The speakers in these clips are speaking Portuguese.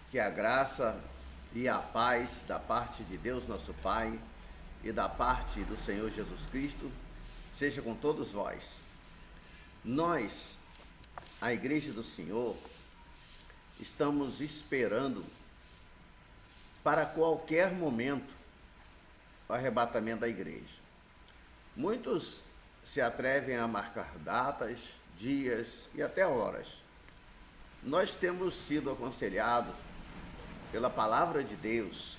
Que a graça e a paz da parte de Deus nosso Pai e da parte do Senhor Jesus Cristo seja com todos vós. Nós, a Igreja do Senhor, estamos esperando para qualquer momento o arrebatamento da igreja. Muitos se atrevem a marcar datas, dias e até horas. Nós temos sido aconselhados pela palavra de Deus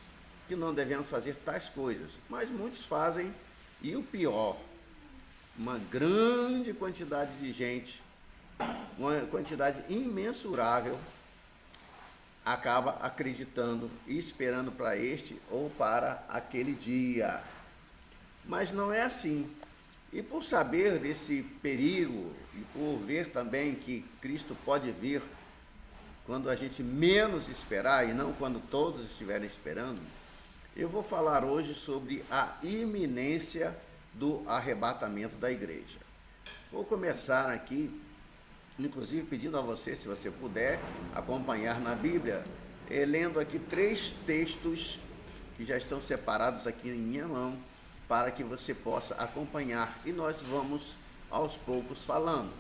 que não devemos fazer tais coisas, mas muitos fazem, e o pior, uma grande quantidade de gente, uma quantidade imensurável, acaba acreditando e esperando para este ou para aquele dia. Mas não é assim. E por saber desse perigo e por ver também que Cristo pode vir quando a gente menos esperar e não quando todos estiverem esperando, eu vou falar hoje sobre a iminência do arrebatamento da igreja. Vou começar aqui, inclusive pedindo a você, se você puder, acompanhar na Bíblia, lendo aqui 3 textos que já estão separados aqui em minha mão, para que você possa acompanhar. E nós vamos, aos poucos, falando,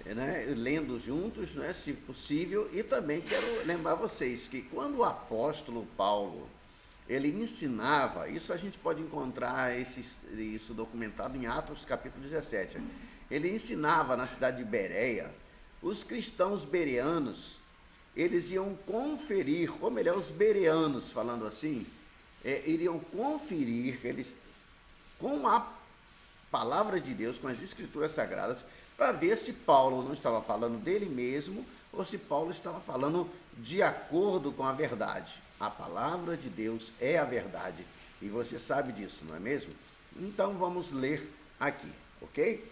né? Lendo juntos, né? Se possível. E também quero lembrar vocês que quando o apóstolo Paulo, ele ensinava, isso a gente pode encontrar isso documentado em Atos capítulo 17, ele ensinava na cidade de Bereia, os cristãos bereanos, eles iam conferir, ou melhor, os bereanos, falando assim, iriam conferir, eles, com a palavra de Deus, com as escrituras sagradas, para ver se Paulo não estava falando dele mesmo, ou se Paulo estava falando de acordo com a verdade. A palavra de Deus é a verdade, e você sabe disso, não é mesmo? Então vamos ler aqui, ok?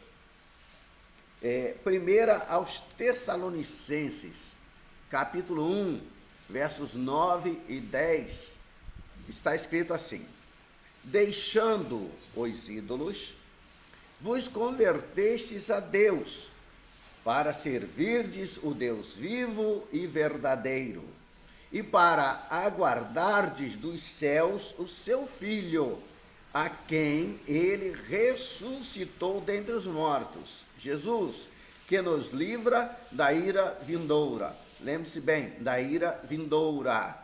Primeira aos Tessalonicenses, capítulo 1, versos 9 e 10, está escrito assim: deixando os ídolos, vos convertestes a Deus, para servirdes o Deus vivo e verdadeiro, e para aguardardes dos céus o seu Filho, a quem ele ressuscitou dentre os mortos, Jesus, que nos livra da ira vindoura. Lembre-se bem, da ira vindoura.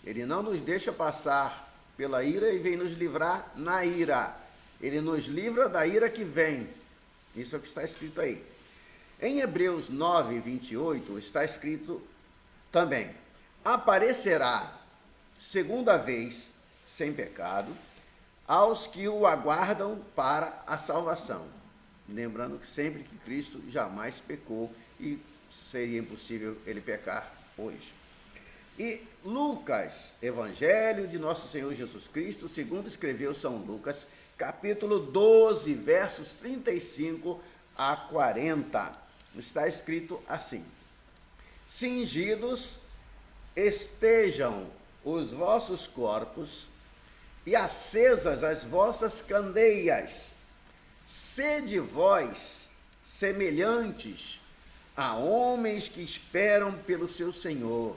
Ele não nos deixa passar pela ira e vem nos livrar na ira. Ele nos livra da ira que vem. Isso é o que está escrito aí. Em Hebreus 9, 28, está escrito também: aparecerá segunda vez, sem pecado, aos que o aguardam para a salvação. Lembrando que sempre que Cristo jamais pecou e seria impossível ele pecar hoje. E Lucas, Evangelho de Nosso Senhor Jesus Cristo, segundo escreveu São Lucas, capítulo 12, versos 35 a 40, está escrito assim: cingidos estejam os vossos corpos e acesas as vossas candeias, sede vós semelhantes a homens que esperam pelo seu Senhor,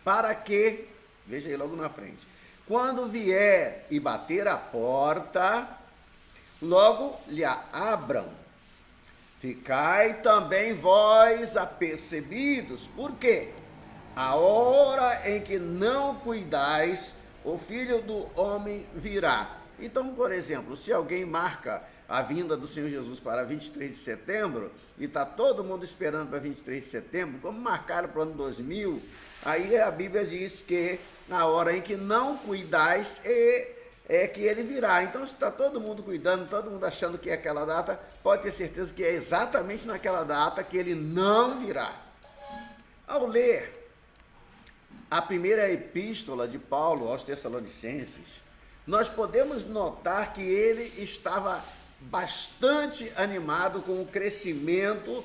para que, veja aí logo na frente, quando vier e bater a porta, logo lhe abram. Ficai também vós apercebidos, porque a hora em que não cuidais, o Filho do Homem virá. Então, por exemplo, se alguém marca a vinda do Senhor Jesus para 23 de setembro, e está todo mundo esperando para 23 de setembro, como marcaram para o ano 2000, aí a Bíblia diz que na hora em que não cuidais, é que ele virá. Então, se está todo mundo cuidando, todo mundo achando que é aquela data, pode ter certeza que é exatamente naquela data que ele não virá. Ao ler a primeira epístola de Paulo aos Tessalonicenses, nós podemos notar que ele estava bastante animado com o crescimento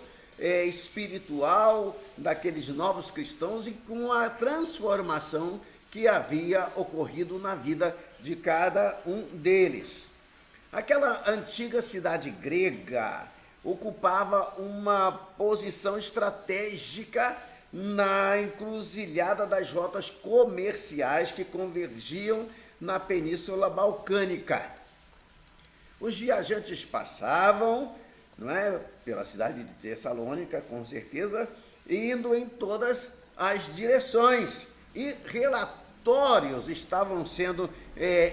espiritual daqueles novos cristãos e com a transformação que havia ocorrido na vida de cada um deles. Aquela antiga cidade grega ocupava uma posição estratégica na encruzilhada das rotas comerciais que convergiam na Península Balcânica. Os viajantes passavam, não é, pela cidade de Tessalônica, com certeza, indo em todas as direções. E relatórios estavam sendo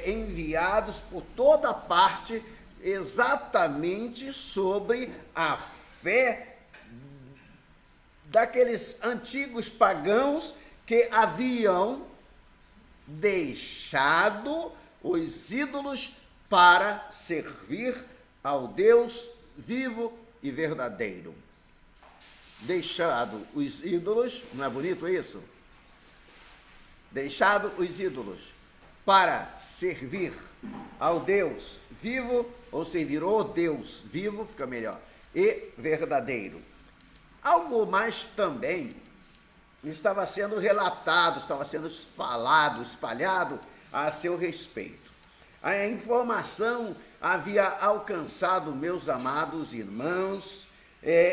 enviados por toda parte exatamente sobre a fé daqueles antigos pagãos que haviam deixado os ídolos para servir ao Deus vivo e verdadeiro. Deixado os ídolos, não é bonito isso? Deixado os ídolos para servir ao Deus vivo, ou servir o Deus vivo, fica melhor, e verdadeiro. Algo mais também estava sendo relatado, estava sendo falado, espalhado a seu respeito. A informação havia alcançado, meus amados irmãos,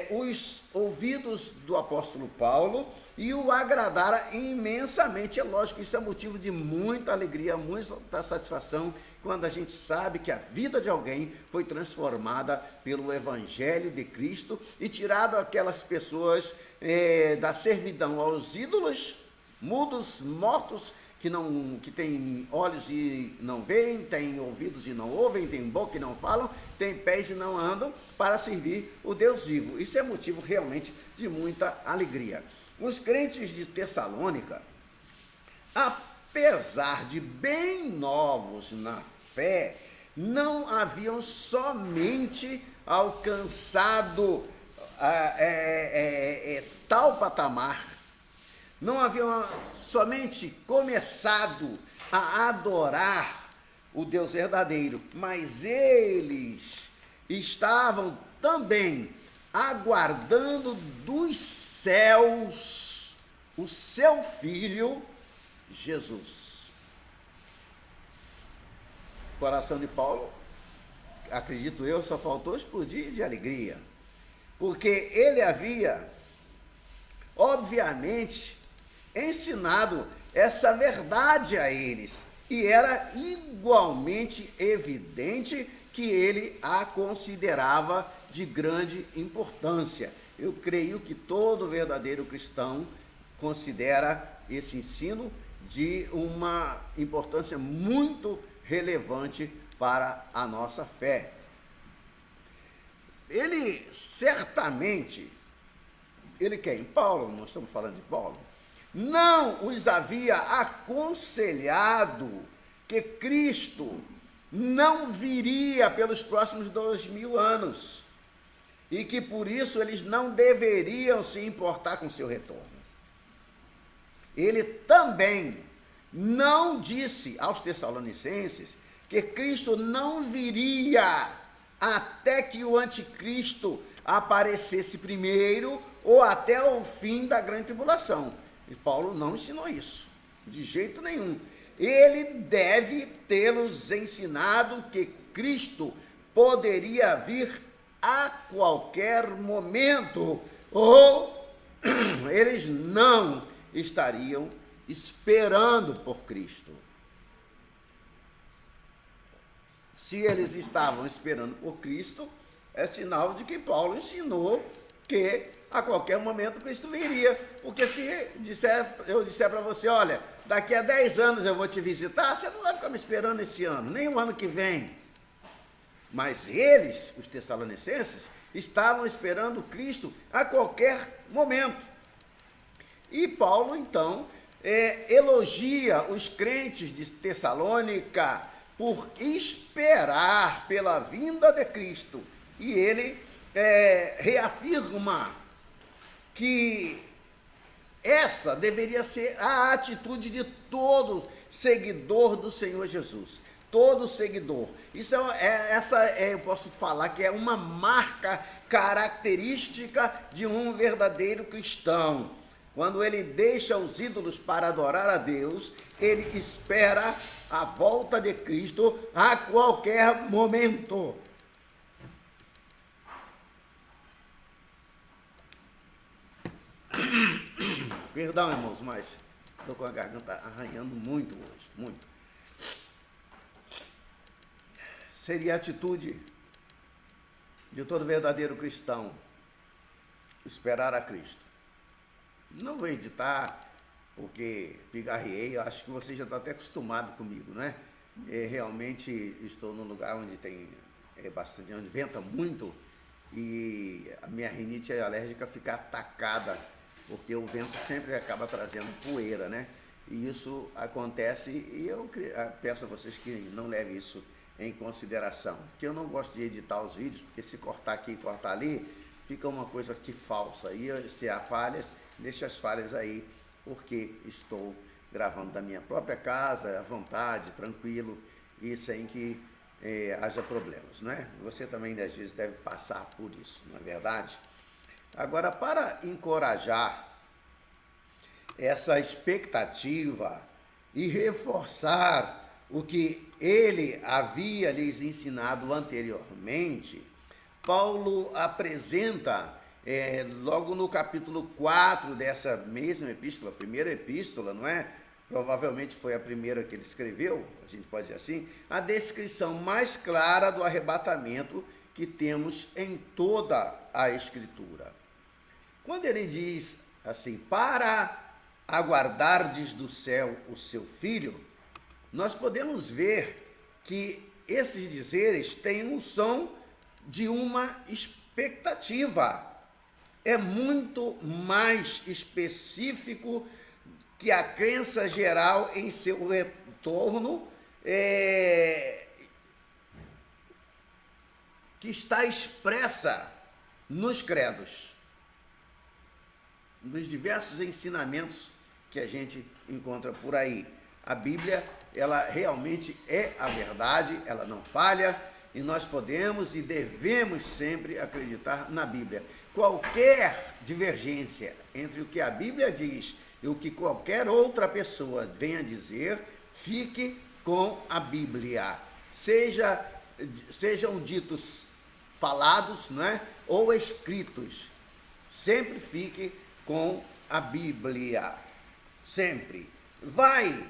os ouvidos do apóstolo Paulo e o agradara imensamente. É lógico que isso é motivo de muita alegria, muita satisfação, quando a gente sabe que a vida de alguém foi transformada pelo Evangelho de Cristo e tirado aquelas pessoas da servidão aos ídolos, mudos, mortos, que têm olhos e não veem, têm ouvidos e não ouvem, têm boca e não falam, têm pés e não andam, para servir o Deus vivo. Isso é motivo realmente de muita alegria. Os crentes de Tessalônica, apesar de bem novos na fé, não haviam somente alcançado tal patamar, não haviam somente começado a adorar o Deus verdadeiro, mas eles estavam também aguardando dos céus o seu Filho, Jesus. O coração de Paulo, acredito eu, só faltou explodir de alegria, porque ele havia, obviamente, ensinado essa verdade a eles, e era igualmente evidente que ele a considerava de grande importância. Eu creio que todo verdadeiro cristão considera esse ensino de uma importância muito relevante para a nossa fé. Ele certamente, quem? Paulo, nós estamos falando de Paulo, não os havia aconselhado que Cristo não viria pelos próximos 2000 anos e que por isso eles não deveriam se importar com seu retorno. Ele também não disse aos Tessalonicenses que Cristo não viria até que o anticristo aparecesse primeiro ou até o fim da grande tribulação. E Paulo não ensinou isso, de jeito nenhum. Ele deve tê-los ensinado que Cristo poderia vir a qualquer momento, ou eles não estariam esperando por Cristo. Se eles estavam esperando por Cristo, é sinal de que Paulo ensinou que a qualquer momento Cristo viria. Porque se eu disser para você, olha, daqui a 10 anos eu vou te visitar, você não vai ficar me esperando esse ano, nem o ano que vem. Mas eles, os tessalonicenses, estavam esperando Cristo a qualquer momento. E Paulo, então, elogia os crentes de Tessalônica por esperar pela vinda de Cristo. E ele reafirma que essa deveria ser a atitude de todo seguidor do Senhor Jesus. Todo seguidor. Isso eu posso falar que é uma marca característica de um verdadeiro cristão. Quando ele deixa os ídolos para adorar a Deus, ele espera a volta de Cristo a qualquer momento. Perdão, irmãos, mas estou com a garganta arranhando muito hoje, muito. Seria a atitude de todo verdadeiro cristão esperar a Cristo. Não vou editar, porque pigarriei, eu acho que você já está até acostumado comigo, né? Realmente estou num lugar onde tem bastante, onde venta muito, e a minha rinite alérgica fica atacada, porque o vento sempre acaba trazendo poeira, né? E isso acontece, e eu peço a vocês que não levem isso em consideração, que eu não gosto de editar os vídeos, porque se cortar aqui e cortar ali, fica uma coisa que falsa, e se há falhas, deixa as falhas aí, porque estou gravando da minha própria casa, à vontade, tranquilo, e sem que haja problemas, não é? Você também, às vezes, deve passar por isso, não é verdade? Agora, para encorajar essa expectativa e reforçar o que ele havia lhes ensinado anteriormente, Paulo apresenta, logo no capítulo 4 dessa mesma epístola, a primeira epístola, não é? Provavelmente foi a primeira que ele escreveu, a gente pode dizer assim, a descrição mais clara do arrebatamento que temos em toda a Escritura. Quando ele diz assim, para aguardardes do céu o seu filho, nós podemos ver que esses dizeres têm um som de uma expectativa. É muito mais específico que a crença geral em seu retorno, que está expressa nos credos, nos diversos ensinamentos que a gente encontra por aí. A Bíblia, ela realmente é a verdade, ela não falha, e nós podemos e devemos sempre acreditar na Bíblia. Qualquer divergência entre o que a Bíblia diz e o que qualquer outra pessoa venha dizer, fique com a Bíblia. Sejam ditos falados, não é? Ou escritos. Sempre fique com a Bíblia. Sempre. Vai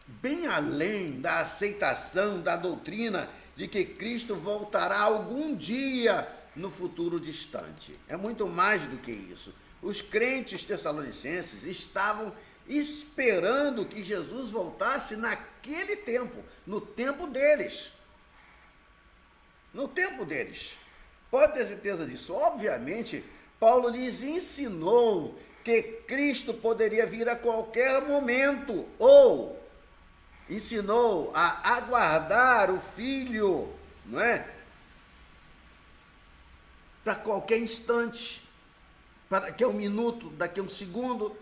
bem além da aceitação da doutrina de que Cristo voltará algum dia no futuro distante. É muito mais do que isso. Os crentes tessalonicenses estavam esperando que Jesus voltasse naquele tempo, no tempo deles. No tempo deles. Pode ter certeza disso. Obviamente, Paulo lhes ensinou que Cristo poderia vir a qualquer momento, ou ensinou a aguardar o Filho, não é? Para qualquer instante, para daqui a um minuto, daqui a um segundo,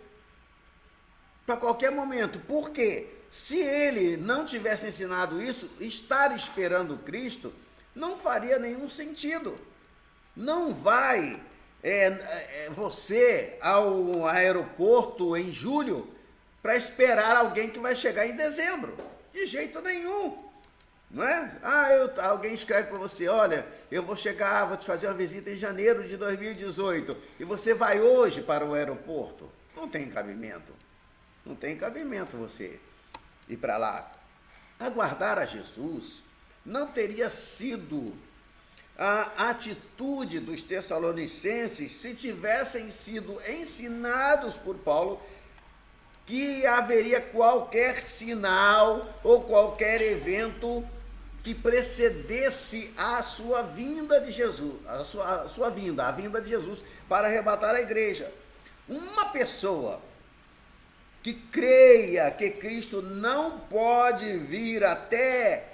para qualquer momento. Por quê? Se ele não tivesse ensinado isso, estar esperando Cristo não faria nenhum sentido. Não vai você ao aeroporto em julho para esperar alguém que vai chegar em dezembro. De jeito nenhum. Não é? Alguém escreve para você, olha, eu vou chegar, vou te fazer uma visita em janeiro de 2018, e você vai hoje para o aeroporto. Não tem cabimento. Não tem cabimento você ir para lá. Aguardar a Jesus não teria sido a atitude dos tessalonicenses se tivessem sido ensinados por Paulo que haveria qualquer sinal ou qualquer evento que precedesse a sua vinda de Jesus, a vinda de Jesus para arrebatar a igreja. Uma pessoa que creia que Cristo não pode vir até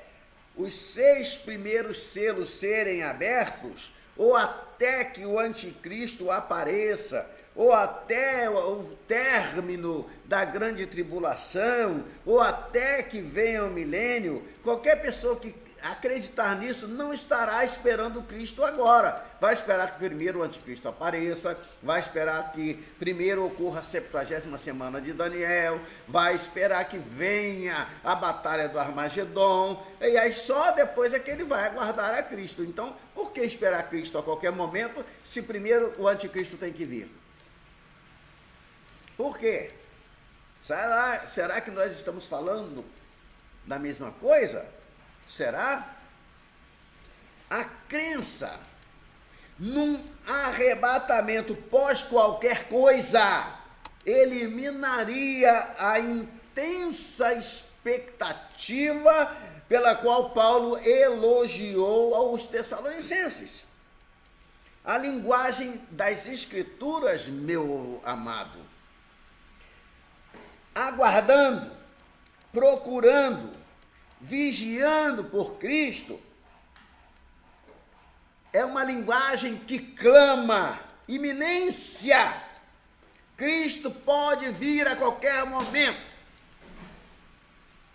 os 6 primeiros selos serem abertos, ou até que o anticristo apareça, ou até o término da grande tribulação, ou até que venha o milênio, qualquer pessoa que acreditar nisso não estará esperando Cristo agora. Vai esperar que primeiro o anticristo apareça, vai esperar que primeiro ocorra a 70ª semana de Daniel, vai esperar que venha a batalha do Armagedon, e aí só depois é que ele vai aguardar a Cristo. Então, por que esperar Cristo a qualquer momento, se primeiro o anticristo tem que vir? Por quê? Será que nós estamos falando da mesma coisa? Será? A crença num arrebatamento pós qualquer coisa eliminaria a intensa expectativa pela qual Paulo elogiou aos Tessalonicenses. A linguagem das Escrituras, meu amado, aguardando, procurando, vigiando por Cristo, é uma linguagem que clama iminência. Cristo pode vir a qualquer momento.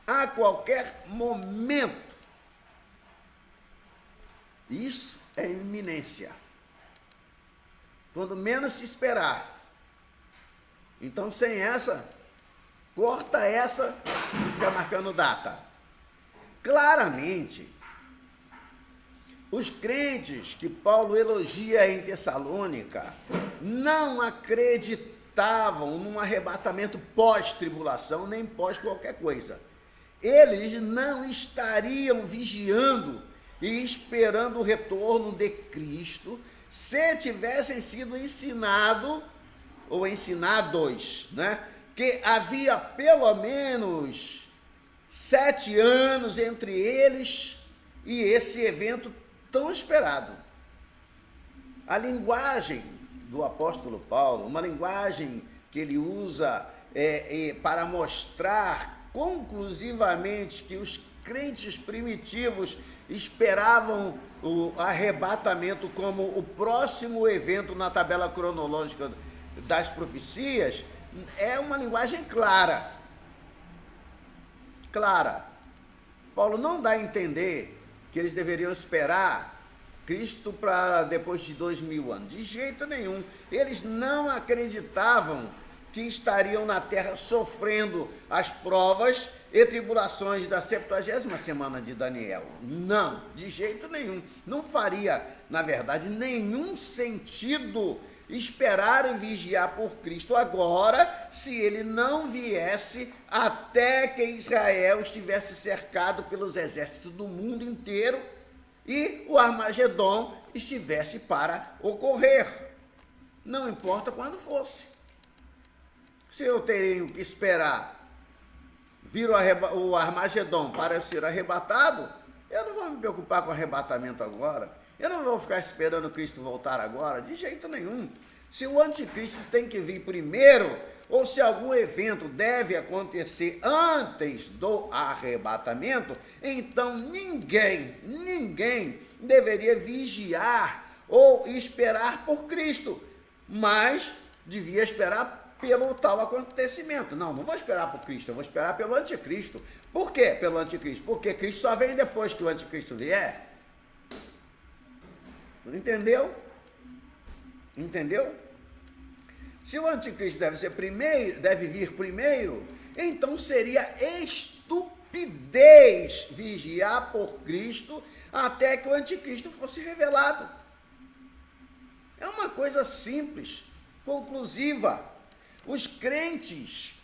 A qualquer momento. Isso é iminência. Quando menos se esperar. Então, sem essa, corta essa e fica marcando data. Claramente, os crentes que Paulo elogia em Tessalônica não acreditavam num arrebatamento pós-tribulação, nem pós qualquer coisa. Eles não estariam vigiando e esperando o retorno de Cristo se tivessem sido ensinados né, que havia pelo menos 7 anos entre eles e esse evento tão esperado. A linguagem do apóstolo Paulo, uma linguagem que ele usa para mostrar conclusivamente que os crentes primitivos esperavam o arrebatamento como o próximo evento na tabela cronológica das profecias, é uma linguagem clara. Clara. Paulo não dá a entender que eles deveriam esperar Cristo para depois de 2000 anos. De jeito nenhum. Eles não acreditavam que estariam na terra sofrendo as provas e tribulações da 70ª semana de Daniel. Não, de jeito nenhum. Não faria, na verdade, nenhum sentido esperar e vigiar por Cristo agora, se ele não viesse até que Israel estivesse cercado pelos exércitos do mundo inteiro e o Armagedon estivesse para ocorrer. Não importa quando fosse. Se eu tenho que esperar vir o Armagedon para eu ser arrebatado, eu não vou me preocupar com o arrebatamento agora. Eu não vou ficar esperando Cristo voltar agora, de jeito nenhum. Se o anticristo tem que vir primeiro, ou se algum evento deve acontecer antes do arrebatamento, então ninguém deveria vigiar ou esperar por Cristo, mas devia esperar pelo tal acontecimento. Não vou esperar por Cristo, eu vou esperar pelo anticristo. Por quê pelo anticristo? Porque Cristo só vem depois que o anticristo vier. Entendeu? Entendeu? Se o anticristo deve vir primeiro, então seria estupidez vigiar por Cristo até que o anticristo fosse revelado. É uma coisa simples, conclusiva. Os crentes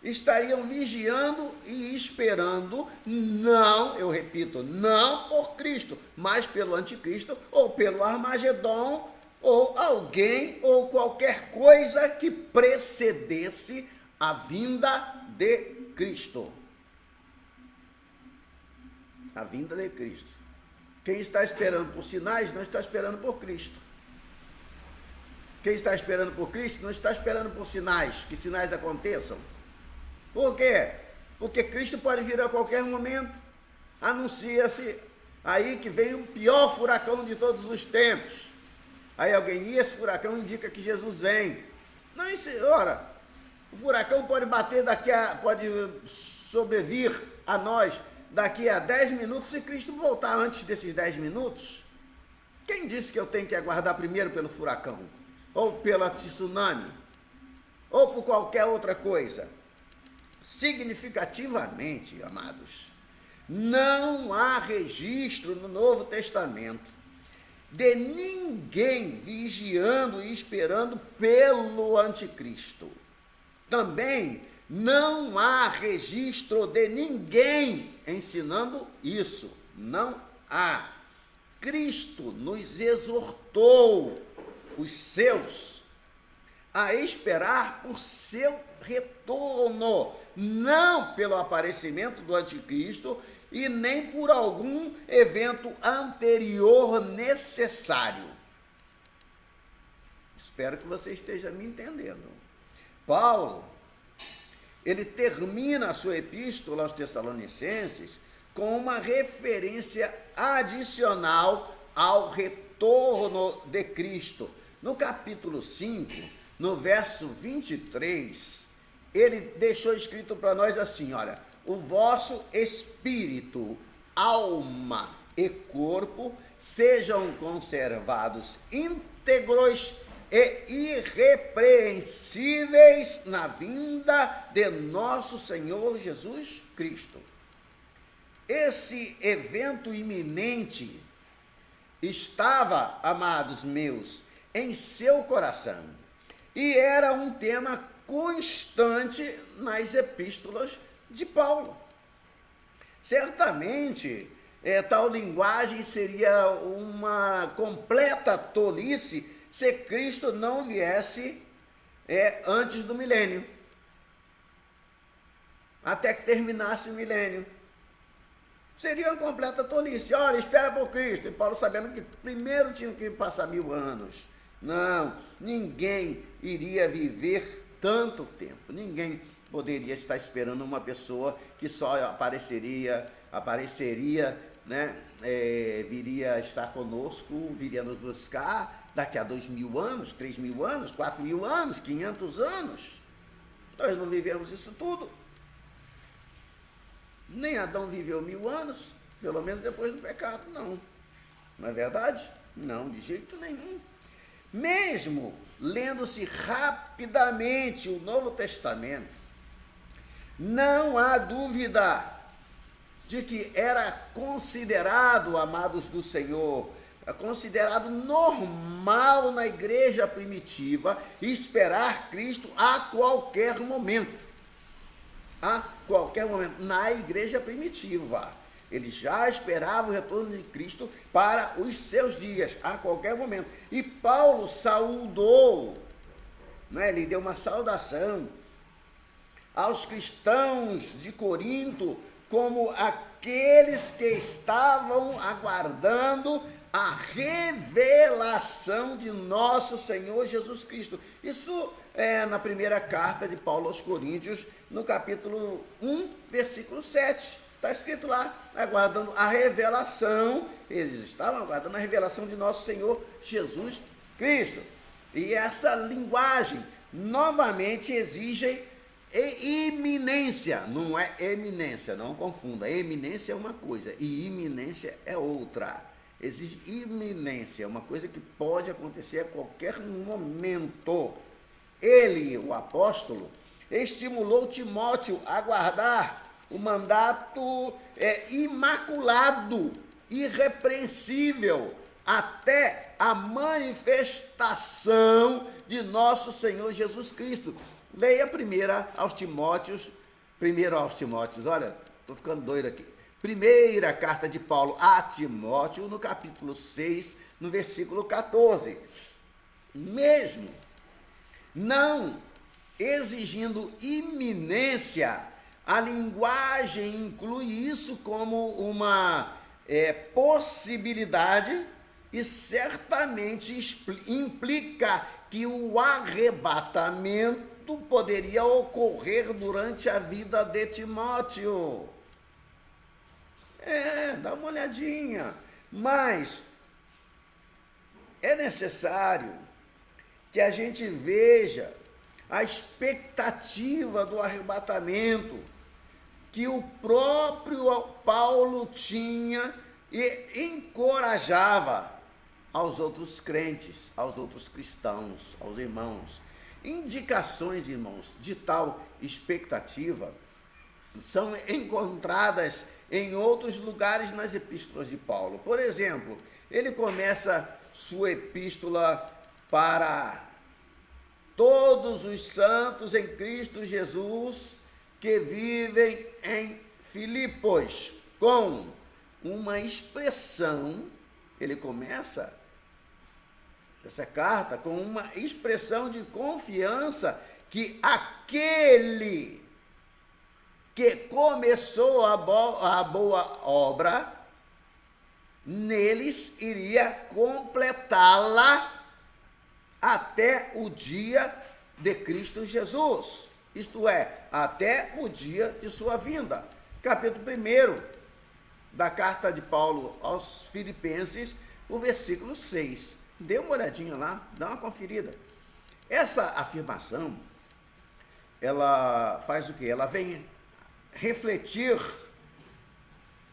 estariam vigiando e esperando, não, eu repito, não por Cristo, mas pelo anticristo ou pelo Armagedon, ou alguém ou qualquer coisa que precedesse a vinda de Cristo. A vinda de Cristo. Quem está esperando por sinais não está esperando por Cristo. Quem está esperando por Cristo não está esperando por sinais, que sinais aconteçam. Por quê? Porque Cristo pode vir a qualquer momento. Anuncia-se aí que vem o pior furacão de todos os tempos. Aí alguém, e esse furacão indica que Jesus vem. Não, ora, o furacão pode pode sobrevir a nós daqui a 10 minutos se Cristo voltar antes desses 10 minutos. Quem disse que eu tenho que aguardar primeiro pelo furacão? Ou pela tsunami? Ou por qualquer outra coisa? Significativamente, amados, não há registro no Novo Testamento de ninguém vigiando e esperando pelo anticristo. Também não há registro de ninguém ensinando isso. Não há. Cristo nos exortou, os seus, a esperar por seu retorno, não pelo aparecimento do anticristo e nem por algum evento anterior necessário. Espero que você esteja me entendendo. Paulo, ele termina a sua epístola aos Tessalonicenses com uma referência adicional ao retorno de Cristo. No capítulo 5, no verso 23, ele deixou escrito para nós assim, olha, o vosso espírito, alma e corpo sejam conservados íntegros e irrepreensíveis na vinda de nosso Senhor Jesus Cristo. Esse evento iminente estava, amados meus, em seu coração e era um tema constante nas epístolas de Paulo. Certamente, tal linguagem seria uma completa tolice se Cristo não viesse antes do milênio, até que terminasse o milênio. Seria uma completa tolice. Olha, espera por Cristo. E Paulo sabendo que primeiro tinha que passar 1000 anos. Não, ninguém iria viver tanto tempo. Ninguém poderia estar esperando uma pessoa que só apareceria, né? Viria estar conosco, viria nos buscar daqui a 2000 anos, 3000 anos, 4000 anos, 500 anos. Nós não vivemos isso tudo. Nem Adão viveu 1000 anos, pelo menos depois do pecado, não. Não é verdade? Não, de jeito nenhum. Mesmo lendo-se rapidamente o Novo Testamento, não há dúvida de que era considerado, amados do Senhor, considerado normal na igreja primitiva esperar Cristo a qualquer momento. A qualquer momento, na igreja primitiva. Ele já esperava o retorno de Cristo para os seus dias, a qualquer momento. E Paulo saudou, né? Ele deu uma saudação aos cristãos de Corinto como aqueles que estavam aguardando a revelação de nosso Senhor Jesus Cristo. Isso é na primeira carta de Paulo aos Coríntios, no capítulo 1, versículo 7. Está escrito lá, aguardando a revelação, eles estavam aguardando a revelação de nosso Senhor Jesus Cristo. E essa linguagem, novamente, exige iminência, não é eminência, não confunda. Eminência é uma coisa e iminência é outra. Exige iminência, uma coisa que pode acontecer a qualquer momento. Ele, o apóstolo, estimulou Timóteo a guardar o mandato imaculado, irrepreensível, até a manifestação de nosso Senhor Jesus Cristo. Leia primeiro aos Timóteos, olha, estou ficando doido aqui. Primeira carta de Paulo a Timóteo, no capítulo 6, no versículo 14. Mesmo não exigindo iminência, a linguagem inclui isso como uma possibilidade e certamente implica que o arrebatamento poderia ocorrer durante a vida de Timóteo. Dá uma olhadinha. Mas é necessário que a gente veja a expectativa do arrebatamento que o próprio Paulo tinha e encorajava aos outros crentes, aos outros cristãos, aos irmãos. Indicações, irmãos, de tal expectativa são encontradas em outros lugares nas epístolas de Paulo. Por exemplo, ele começa sua epístola para todos os santos em Cristo Jesus que vivem em Filipos, com uma expressão, ele começa essa carta com uma expressão de confiança que aquele que começou a boa obra, neles iria completá-la até o dia de Cristo Jesus, isto é, até o dia de sua vinda. Capítulo 1 da carta de Paulo aos Filipenses, o versículo 6. Dê uma olhadinha lá, dá uma conferida. Essa afirmação, ela faz o quê? Ela vem refletir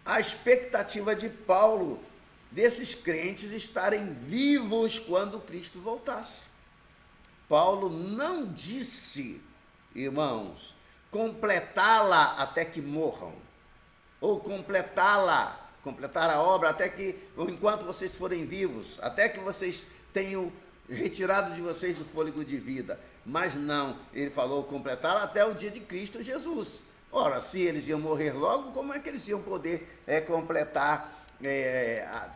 a expectativa de Paulo desses crentes estarem vivos quando Cristo voltasse. Paulo não disse, irmãos, completá-la até que morram, ou completar a obra até que, ou enquanto vocês forem vivos, até que vocês tenham retirado de vocês o fôlego de vida. Mas não, ele falou completá-la até o dia de Cristo Jesus. Ora, se eles iam morrer logo, como é que eles iam poder completar,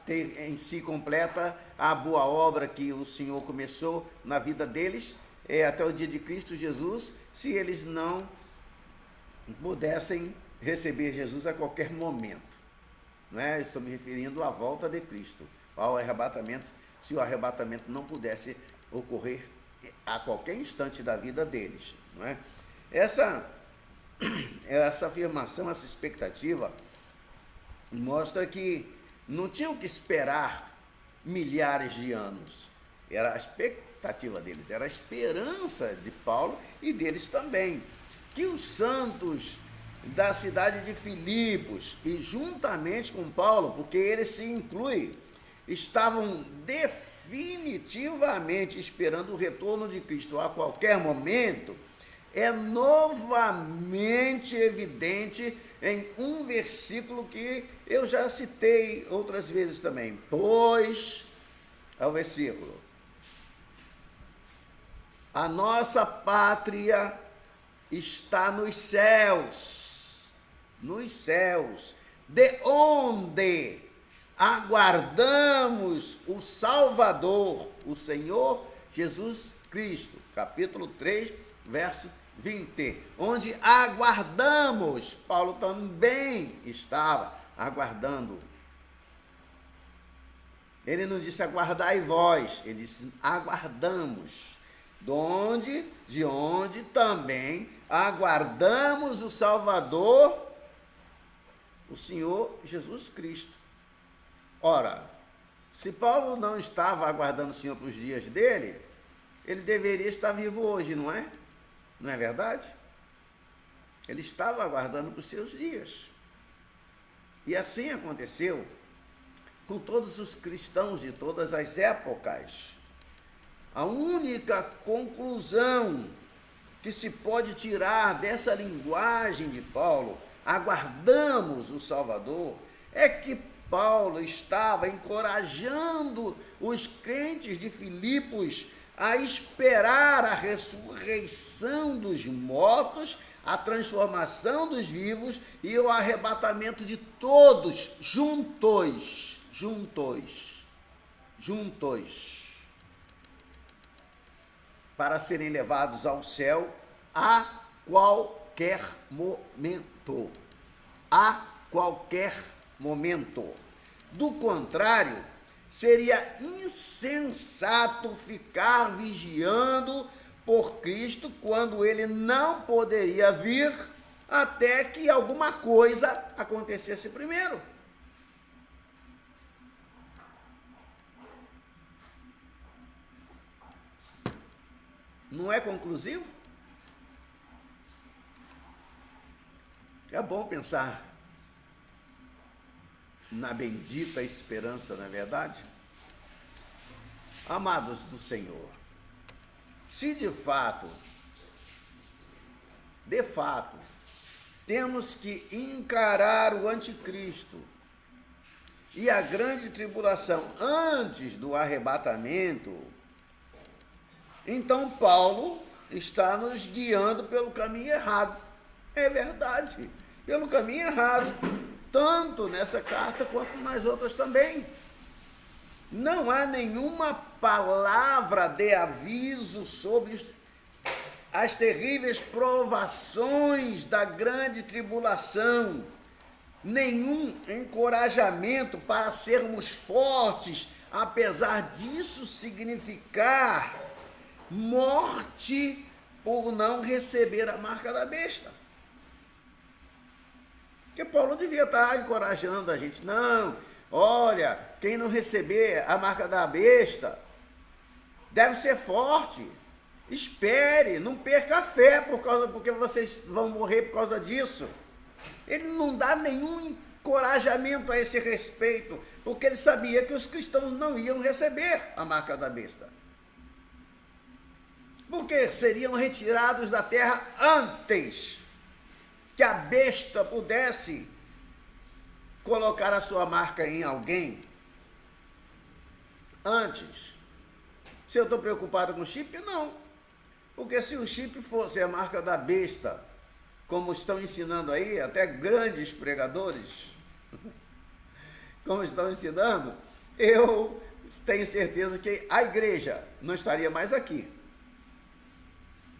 ter em si completa a boa obra que o Senhor começou na vida deles até o dia de Cristo Jesus, se eles não pudessem receber Jesus a qualquer momento? Não é? Estou me referindo à volta de Cristo, ao arrebatamento, se o arrebatamento não pudesse ocorrer a qualquer instante da vida deles. Não é? Essa afirmação, essa expectativa, mostra que não tinham que esperar milhares de anos. Era a expectativa deles, era a esperança de Paulo e deles também, que os santos da cidade de Filipos, e juntamente com Paulo, porque ele se inclui, estavam definitivamente esperando o retorno de Cristo a qualquer momento, é novamente evidente em um versículo que eu já citei outras vezes também. Pois, é o versículo: a nossa pátria está nos céus, de onde aguardamos o Salvador, o Senhor Jesus Cristo. Capítulo 3, verso 20, onde aguardamos. Paulo também estava aguardando. Ele não disse aguardai vós, ele disse aguardamos. De onde também aguardamos o Salvador, o Senhor Jesus Cristo. Ora, se Paulo não estava aguardando o Senhor para os dias dele, ele deveria estar vivo hoje, não é? Não é verdade? Ele estava aguardando para os seus dias. E assim aconteceu com todos os cristãos de todas as épocas. A única conclusão que se pode tirar dessa linguagem de Paulo, aguardamos o Salvador, é que Paulo estava encorajando os crentes de Filipos a esperar a ressurreição dos mortos, a transformação dos vivos e o arrebatamento de todos juntos, para serem levados ao céu a qualquer momento. Do contrário, seria insensato ficar vigiando por Cristo quando ele não poderia vir até que alguma coisa acontecesse primeiro. Não é conclusivo? É bom pensar na bendita esperança, não é verdade? Amados do Senhor, se de fato, temos que encarar o anticristo e a grande tribulação antes do arrebatamento, Então Paulo está nos guiando pelo caminho errado. É verdade, pelo caminho errado, tanto nessa carta quanto nas outras também. Não há nenhuma palavra de aviso sobre as terríveis provações da grande tribulação, nenhum encorajamento para sermos fortes, apesar disso significar morte por não receber a marca da besta. Porque Paulo devia estar encorajando a gente. Não, olha, quem não receber a marca da besta deve ser forte. Espere, não perca a fé porque vocês vão morrer por causa disso. Ele não dá nenhum encorajamento a esse respeito, porque ele sabia que os cristãos não iam receber a marca da besta. Porque seriam retirados da terra antes que a besta pudesse colocar a sua marca em alguém. Antes. Se eu estou preocupado com o chip, não. Porque se o chip fosse a marca da besta, como estão ensinando aí, até grandes pregadores, como estão ensinando, eu tenho certeza que a igreja não estaria mais aqui.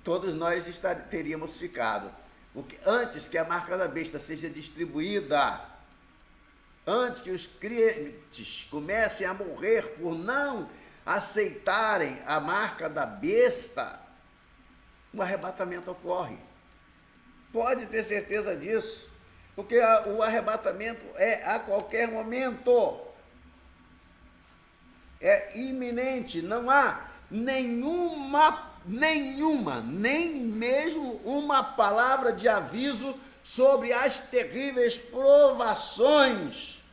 Todos nós teríamos ficado. Porque antes que a marca da besta seja distribuída, antes que os crentes comecem a morrer por não aceitarem a marca da besta, o arrebatamento ocorre. Pode ter certeza disso, porque o arrebatamento é a qualquer momento. É iminente, não há nem mesmo uma palavra de aviso sobre as terríveis provações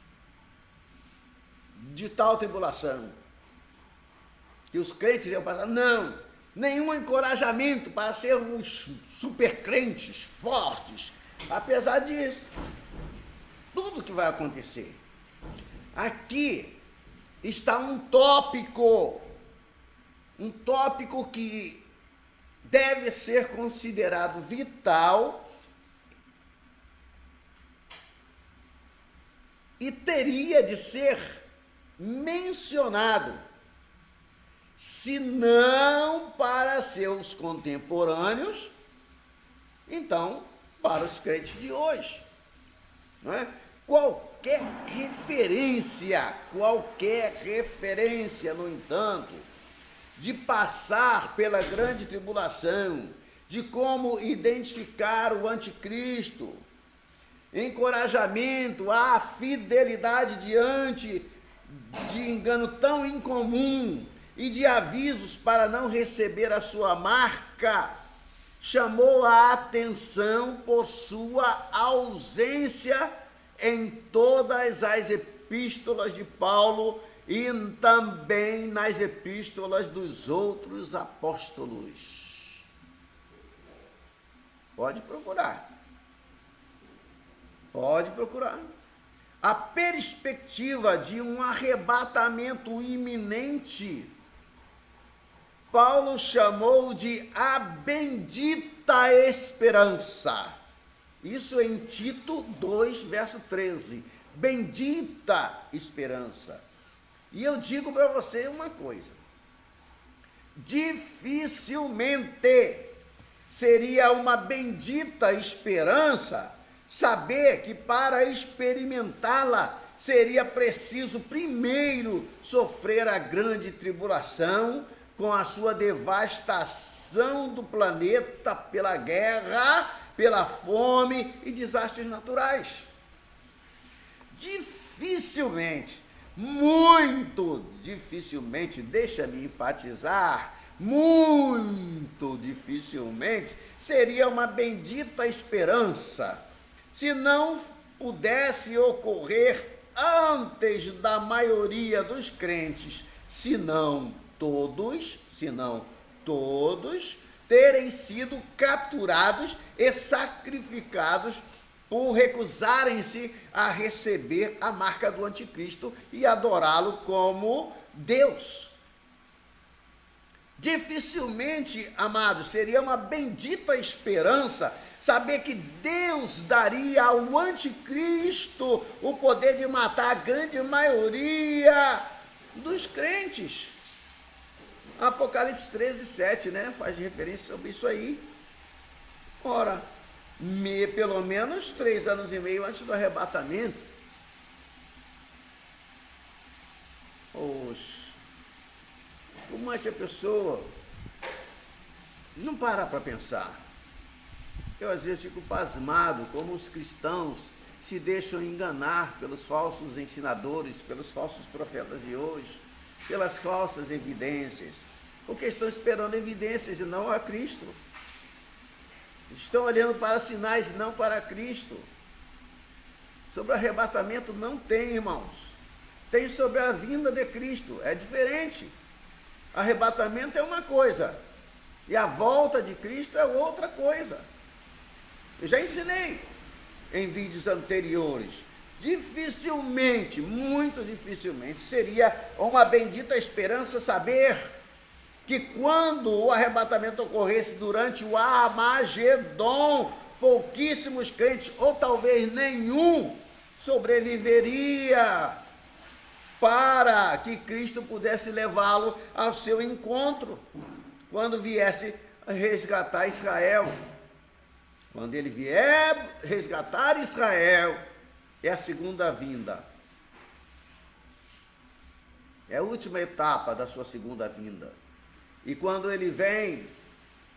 de tal tribulação que os crentes iriam passar. Não, nenhum encorajamento para sermos super crentes, fortes. Apesar disso, tudo que vai acontecer. Aqui está um tópico que deve ser considerado vital e teria de ser mencionado, se não para seus contemporâneos, então para os crentes de hoje. Não é? Qualquer referência, no entanto, de passar pela grande tribulação, de como identificar o anticristo, encorajamento à fidelidade diante de engano tão incomum e de avisos para não receber a sua marca, chamou a atenção por sua ausência em todas as epístolas de Paulo e também nas epístolas dos outros apóstolos. Pode procurar. A perspectiva de um arrebatamento iminente, Paulo chamou de a bendita esperança. Isso em Tito 2, verso 13. Bendita esperança. E eu digo para você uma coisa: dificilmente seria uma bendita esperança saber que para experimentá-la seria preciso primeiro sofrer a grande tribulação com a sua devastação do planeta pela guerra, pela fome e desastres naturais. Dificilmente, muito dificilmente, deixa-me enfatizar, muito dificilmente seria uma bendita esperança se não pudesse ocorrer antes da maioria dos crentes, se não todos, terem sido capturados e sacrificados por recusarem-se a receber a marca do anticristo e adorá-lo como Deus. Dificilmente, amados, seria uma bendita esperança saber que Deus daria ao anticristo o poder de matar a grande maioria dos crentes. Apocalipse 13:7, né? Faz referência sobre isso aí. Ora, pelo menos 3 anos e meio antes do arrebatamento. Oxe, como é que a pessoa não para pensar? Eu às vezes fico pasmado como os cristãos se deixam enganar pelos falsos ensinadores, pelos falsos profetas de hoje, pelas falsas evidências, porque estão esperando evidências e não a Cristo. Estão olhando para sinais e não para Cristo. Sobre o arrebatamento não tem, irmãos. Tem sobre a vinda de Cristo, é diferente. Arrebatamento é uma coisa e a volta de Cristo é outra coisa. Eu já ensinei em vídeos anteriores. Dificilmente, muito dificilmente, seria uma bendita esperança saber que quando o arrebatamento ocorresse durante o Armagedon, pouquíssimos crentes, ou talvez nenhum, sobreviveria para que Cristo pudesse levá-lo ao seu encontro, quando viesse resgatar Israel. Quando ele vier resgatar Israel, é a segunda vinda. É a última etapa da sua segunda vinda. E quando ele vem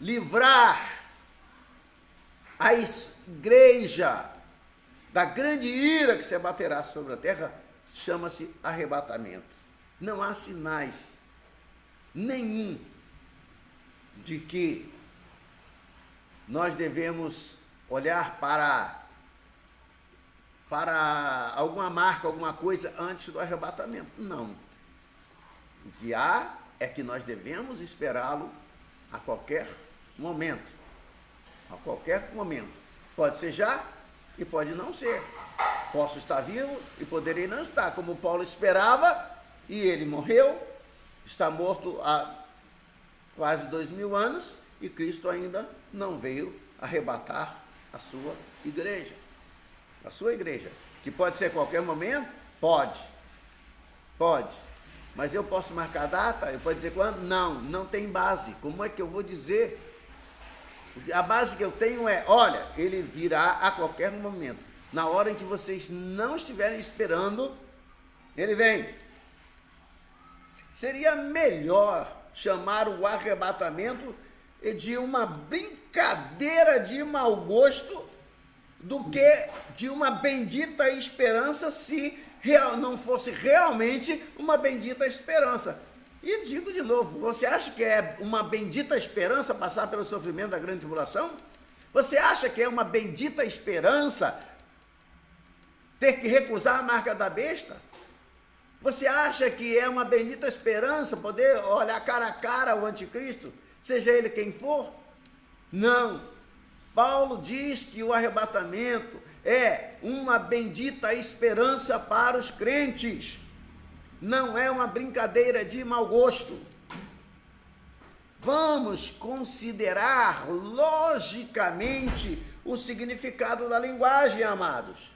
livrar a igreja da grande ira que se abaterá sobre a terra, chama-se arrebatamento. Não há sinais nenhum de que nós devemos olhar para alguma marca, alguma coisa antes do arrebatamento. Não. O que há é que nós devemos esperá-lo a qualquer momento. A qualquer momento. Pode ser já e pode não ser. Posso estar vivo e poderei não estar, como Paulo esperava, e ele morreu, está morto há quase 2000 anos, e Cristo ainda não veio arrebatar a sua igreja. A sua igreja, que pode ser a qualquer momento? Pode. Mas eu posso marcar a data? Eu posso dizer quando? Não tem base. Como é que eu vou dizer? A base que eu tenho é, olha, ele virá a qualquer momento. Na hora em que vocês não estiverem esperando, ele vem. Seria melhor chamar o arrebatamento de uma brincadeira de mau gosto do que de uma bendita esperança, se não fosse realmente uma bendita esperança. E digo de novo, você acha que é uma bendita esperança passar pelo sofrimento da grande tribulação? Você acha que é uma bendita esperança ter que recusar a marca da besta? Você acha que é uma bendita esperança poder olhar cara a cara o anticristo, seja ele quem for? Não. Paulo diz que o arrebatamento é uma bendita esperança para os crentes. Não é uma brincadeira de mau gosto. Vamos considerar logicamente o significado da linguagem, amados.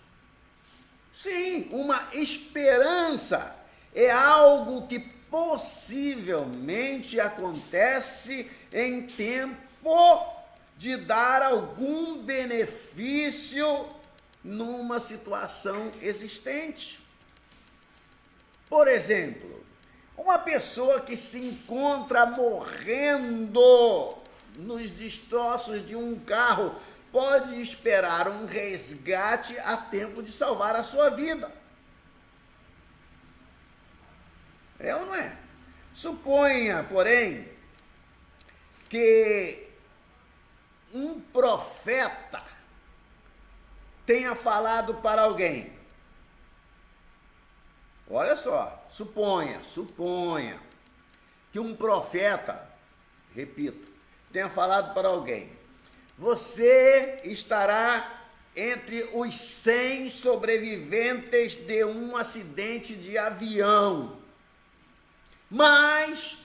Sim, uma esperança é algo que possivelmente acontece em tempo de dar algum benefício numa situação existente. Por exemplo, uma pessoa que se encontra morrendo nos destroços de um carro pode esperar um resgate a tempo de salvar a sua vida. É ou não é? Suponha, porém, que um profeta tenha falado para alguém. Olha só, suponha que um profeta, repito, tenha falado para alguém: você estará entre os 100 sobreviventes de um acidente de avião, mas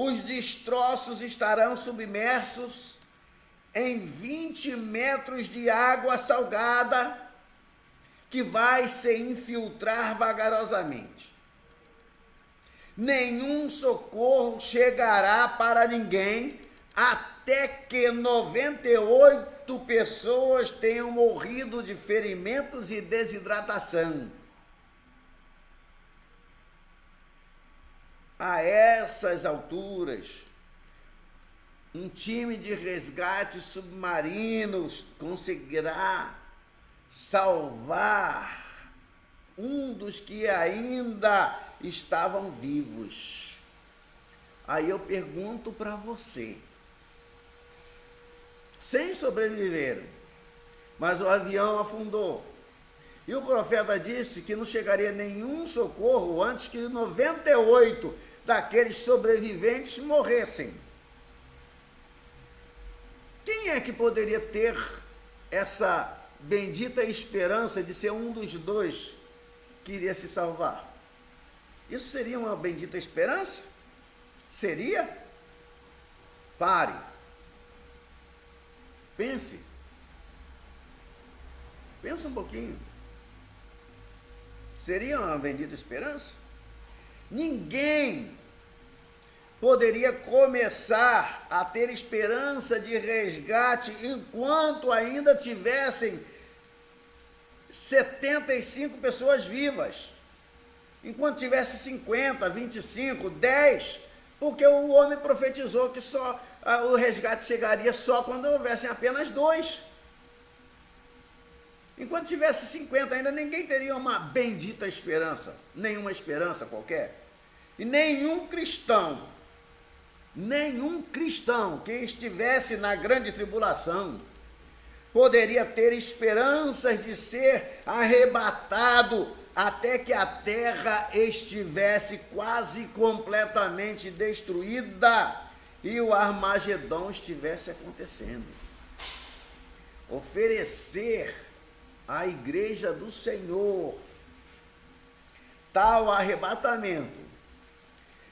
os destroços estarão submersos em 20 metros de água salgada que vai se infiltrar vagarosamente. Nenhum socorro chegará para ninguém até que 98 pessoas tenham morrido de ferimentos e desidratação. A essas alturas, um time de resgate submarinos conseguirá salvar um dos que ainda estavam vivos. Aí eu pergunto para você: 100 sobreviveram, mas o avião afundou. E o profeta disse que não chegaria nenhum socorro antes que 98 daqueles sobreviventes morressem. Quem é que poderia ter essa bendita esperança de ser um dos dois que iria se salvar? Isso seria uma bendita esperança? Seria? Pare. Pense. Pensa um pouquinho. Seria uma bendita esperança? Ninguém poderia começar a ter esperança de resgate enquanto ainda tivessem 75 pessoas vivas. Enquanto tivesse 50, 25, 10, porque o homem profetizou que só o resgate chegaria só quando houvessem apenas 2. Enquanto tivesse 50 ainda, ninguém teria uma bendita esperança, nenhuma esperança qualquer. E nenhum cristão que estivesse na grande tribulação poderia ter esperanças de ser arrebatado até que a terra estivesse quase completamente destruída e o Armagedon estivesse acontecendo. Oferecer à igreja do Senhor tal arrebatamento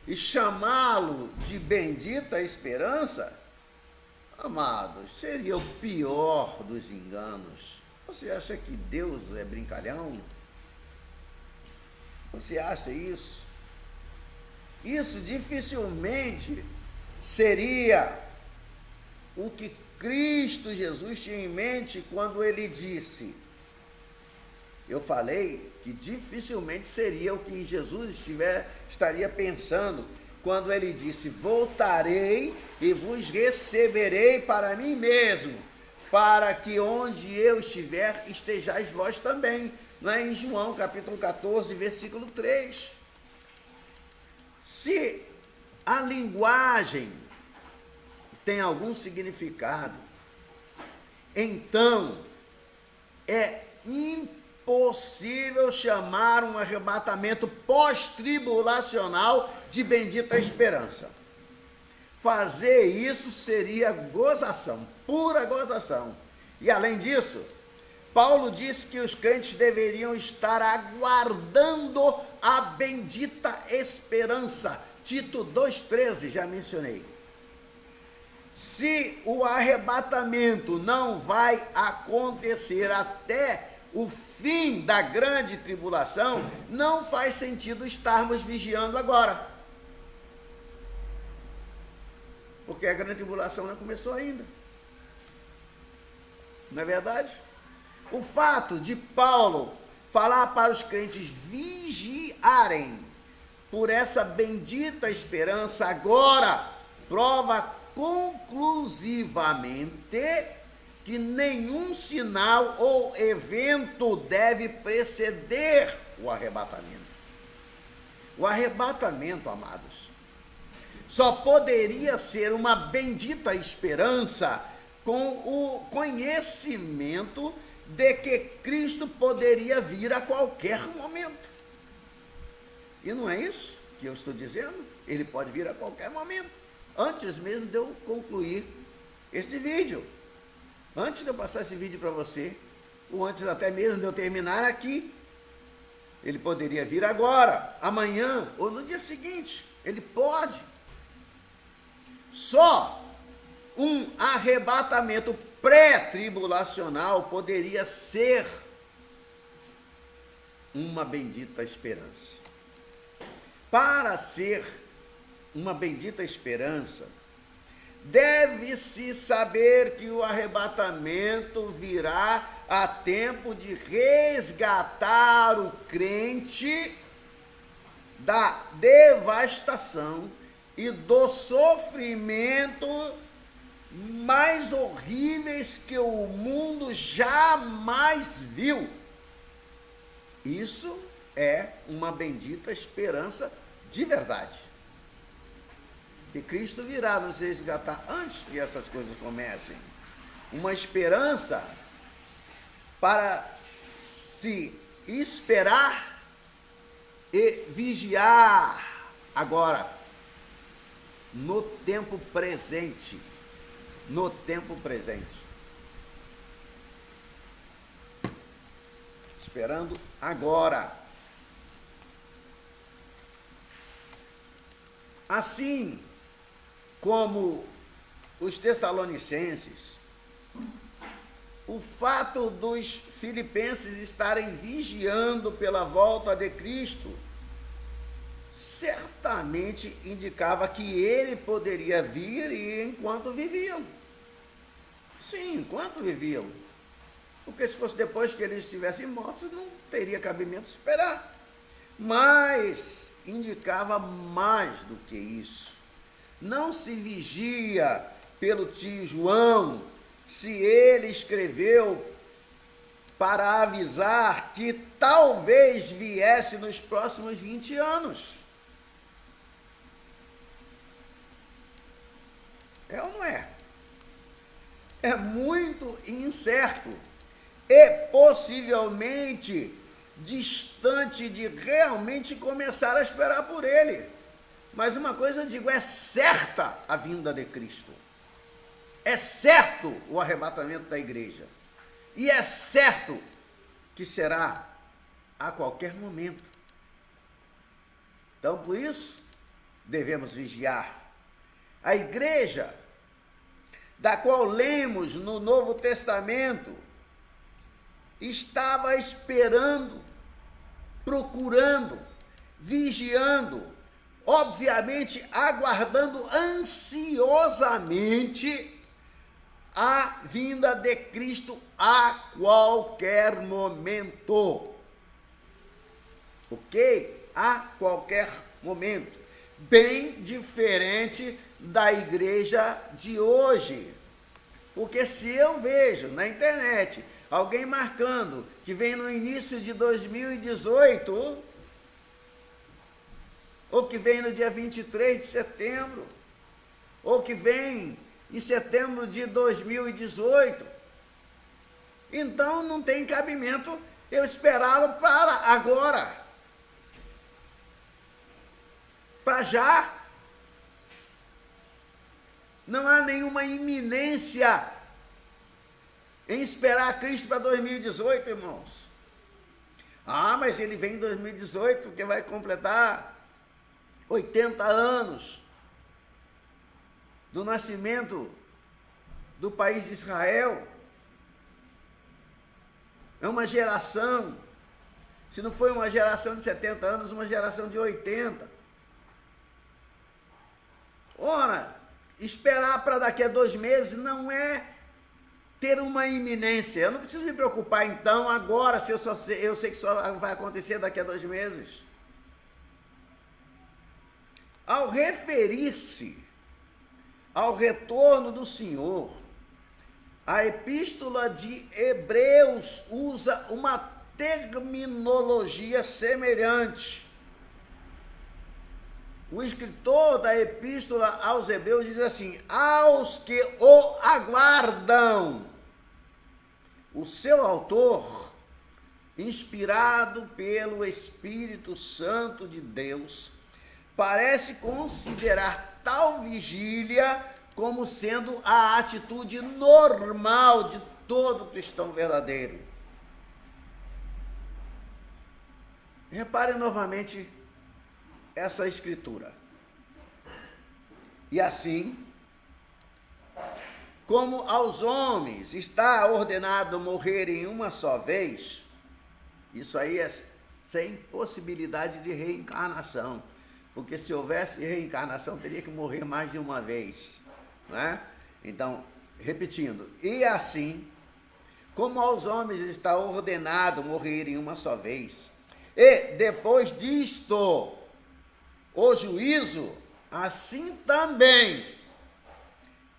e chamá-lo de bendita esperança, amados, seria o pior dos enganos. Você acha que Deus é brincalhão? Você acha isso? Isso dificilmente seria o que Cristo Jesus tinha em mente quando ele disse. Eu falei que dificilmente seria o que Jesus estaria pensando quando ele disse: voltarei e vos receberei para mim mesmo, para que onde eu estiver, estejais vós também. Não é em João capítulo 14, versículo 3. Se a linguagem tem algum significado, então é impossível chamar um arrebatamento pós-tribulacional de bendita esperança. Fazer isso seria gozação, pura gozação. E além disso, Paulo disse que os crentes deveriam estar aguardando a bendita esperança. Tito 2,13, já mencionei. Se o arrebatamento não vai acontecer até o fim da grande tribulação, não faz sentido estarmos vigiando agora. Porque a grande tribulação não começou ainda. Não é verdade? O fato de Paulo falar para os crentes vigiarem por essa bendita esperança agora, prova conclusivamente que nenhum sinal ou evento deve preceder o arrebatamento. O arrebatamento, amados, só poderia ser uma bendita esperança com o conhecimento de que Cristo poderia vir a qualquer momento. E não é isso que eu estou dizendo? Ele pode vir a qualquer momento. Antes mesmo de eu concluir esse vídeo, antes de eu passar esse vídeo para você, ou antes até mesmo de eu terminar aqui, ele poderia vir agora, amanhã ou no dia seguinte. Ele pode. Só um arrebatamento pré-tribulacional poderia ser uma bendita esperança. Para ser uma bendita esperança, deve-se saber que o arrebatamento virá a tempo de resgatar o crente da devastação e do sofrimento mais horríveis que o mundo jamais viu. Isso é uma bendita esperança de verdade. Que Cristo virá nos resgatar antes que essas coisas comecem. Uma esperança para se esperar e vigiar agora, no tempo presente. No tempo presente. Esperando agora. Assim como os Tessalonicenses, o fato dos filipenses estarem vigiando pela volta de Cristo certamente indicava que ele poderia vir e enquanto viviam. Sim, enquanto viviam. Porque se fosse depois que eles estivessem mortos, não teria cabimento esperar. Mas indicava mais do que isso. Não se vigia pelo tio João se ele escreveu para avisar que talvez viesse nos próximos 20 anos. É ou não é? É muito incerto e possivelmente distante de realmente começar a esperar por ele. Mas uma coisa eu digo, é certa a vinda de Cristo. É certo o arrebatamento da igreja. E é certo que será a qualquer momento. Então, por isso, devemos vigiar. A igreja, da qual lemos no Novo Testamento, estava esperando, procurando, vigiando, obviamente aguardando ansiosamente a vinda de Cristo a qualquer momento. Ok? A qualquer momento. Bem diferente da igreja de hoje. Porque se eu vejo na internet alguém marcando que vem no início de 2018, ou que vem no dia 23 de setembro, ou que vem em setembro de 2018, então não tem cabimento eu esperá-lo para agora, para já. Não há nenhuma iminência em esperar Cristo para 2018, irmãos. Ah, mas ele vem em 2018 porque vai completar 80 anos do nascimento do país de Israel. É uma geração, se não foi uma geração de 70 anos, uma geração de 80. Ora, esperar para daqui a 2 meses não é ter uma iminência. Eu não preciso me preocupar então agora, se eu sei que só vai acontecer daqui a 2 meses. Ao referir-se ao retorno do Senhor, a epístola de Hebreus usa uma terminologia semelhante. O escritor da epístola aos Hebreus diz assim: aos que o aguardam. O seu autor, inspirado pelo Espírito Santo de Deus, parece considerar tal vigília como sendo a atitude normal de todo cristão verdadeiro. Repare novamente essa escritura. E assim, como aos homens está ordenado morrer em uma só vez, isso aí é sem possibilidade de reencarnação, porque se houvesse reencarnação teria que morrer mais de uma vez, né? Então, repetindo, e assim, como aos homens está ordenado morrer em uma só vez, e depois disto o juízo, assim também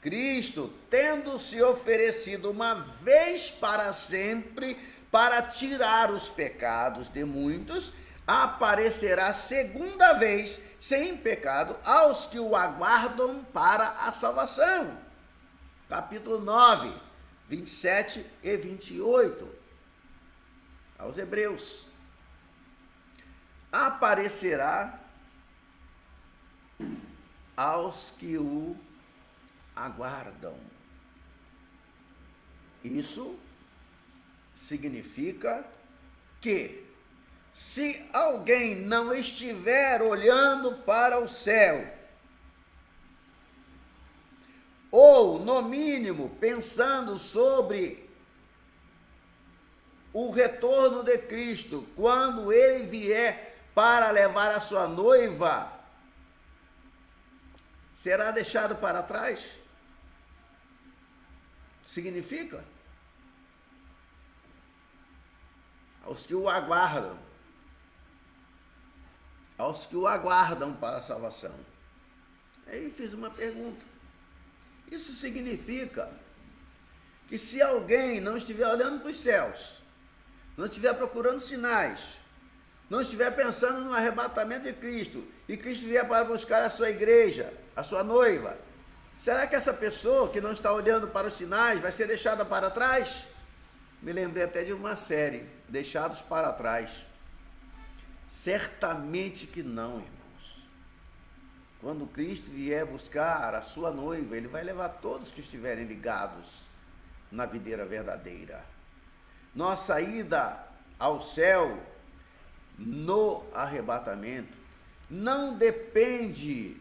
Cristo, tendo se oferecido uma vez para sempre para tirar os pecados de muitos, aparecerá segunda vez sem pecado aos que o aguardam para a salvação. Capítulo 9, 27 e 28, aos Hebreus. Aparecerá aos que o aguardam. Isso significa que, se alguém não estiver olhando para o céu, ou, no mínimo, pensando sobre o retorno de Cristo, quando ele vier para levar a sua noiva, será deixado para trás? Significa aos que o aguardam, para a salvação. Aí fiz uma pergunta. Isso significa que se alguém não estiver olhando para os céus, não estiver procurando sinais, não estiver pensando no arrebatamento de Cristo, e Cristo vier para buscar a sua igreja, a sua noiva, será que essa pessoa que não está olhando para os sinais vai ser deixada para trás? Me lembrei até de uma série, Deixados para Trás. Certamente que não, irmãos. Quando Cristo vier buscar a sua noiva, ele vai levar todos que estiverem ligados na videira verdadeira. Nossa ida ao céu no arrebatamento não depende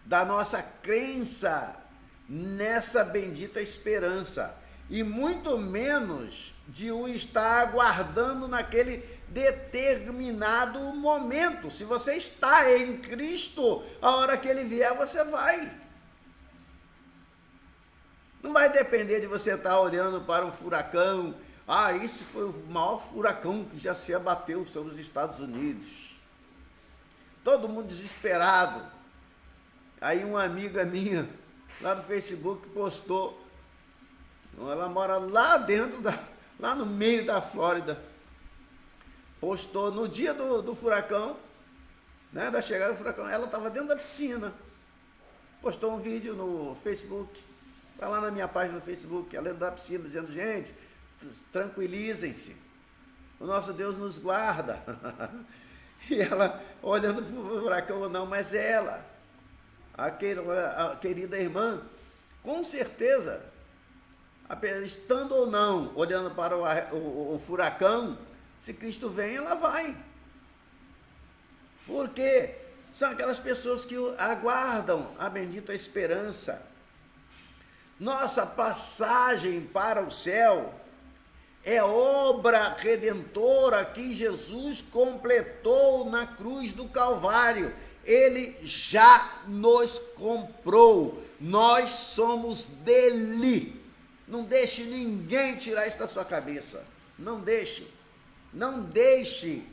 da nossa crença nessa bendita esperança, e muito menos de o estar aguardando naquele determinado momento. Se você está em Cristo, a hora que ele vier, você vai. Não vai depender de você estar olhando para um furacão. Ah, esse foi o maior furacão que já se abateu sobre os Estados Unidos. Todo mundo desesperado. Aí uma amiga minha, lá no Facebook, postou. Ela mora lá dentro, lá no meio da Flórida. Postou no dia do furacão, né, da chegada do furacão, ela estava dentro da piscina. Postou um vídeo no Facebook. Está lá na minha página no Facebook, ela dentro da piscina, dizendo: gente, tranquilizem-se, o nosso Deus nos guarda. E ela olhando para o furacão ou não, mas ela, a querida irmã, com certeza, estando ou não olhando para o furacão, se Cristo vem, ela vai. Porque são aquelas pessoas que aguardam a bendita esperança. Nossa passagem para o céu é obra redentora que Jesus completou na cruz do Calvário. Ele já nos comprou. Nós somos dele. Não deixe ninguém tirar isso da sua cabeça. Não deixe. Não deixe.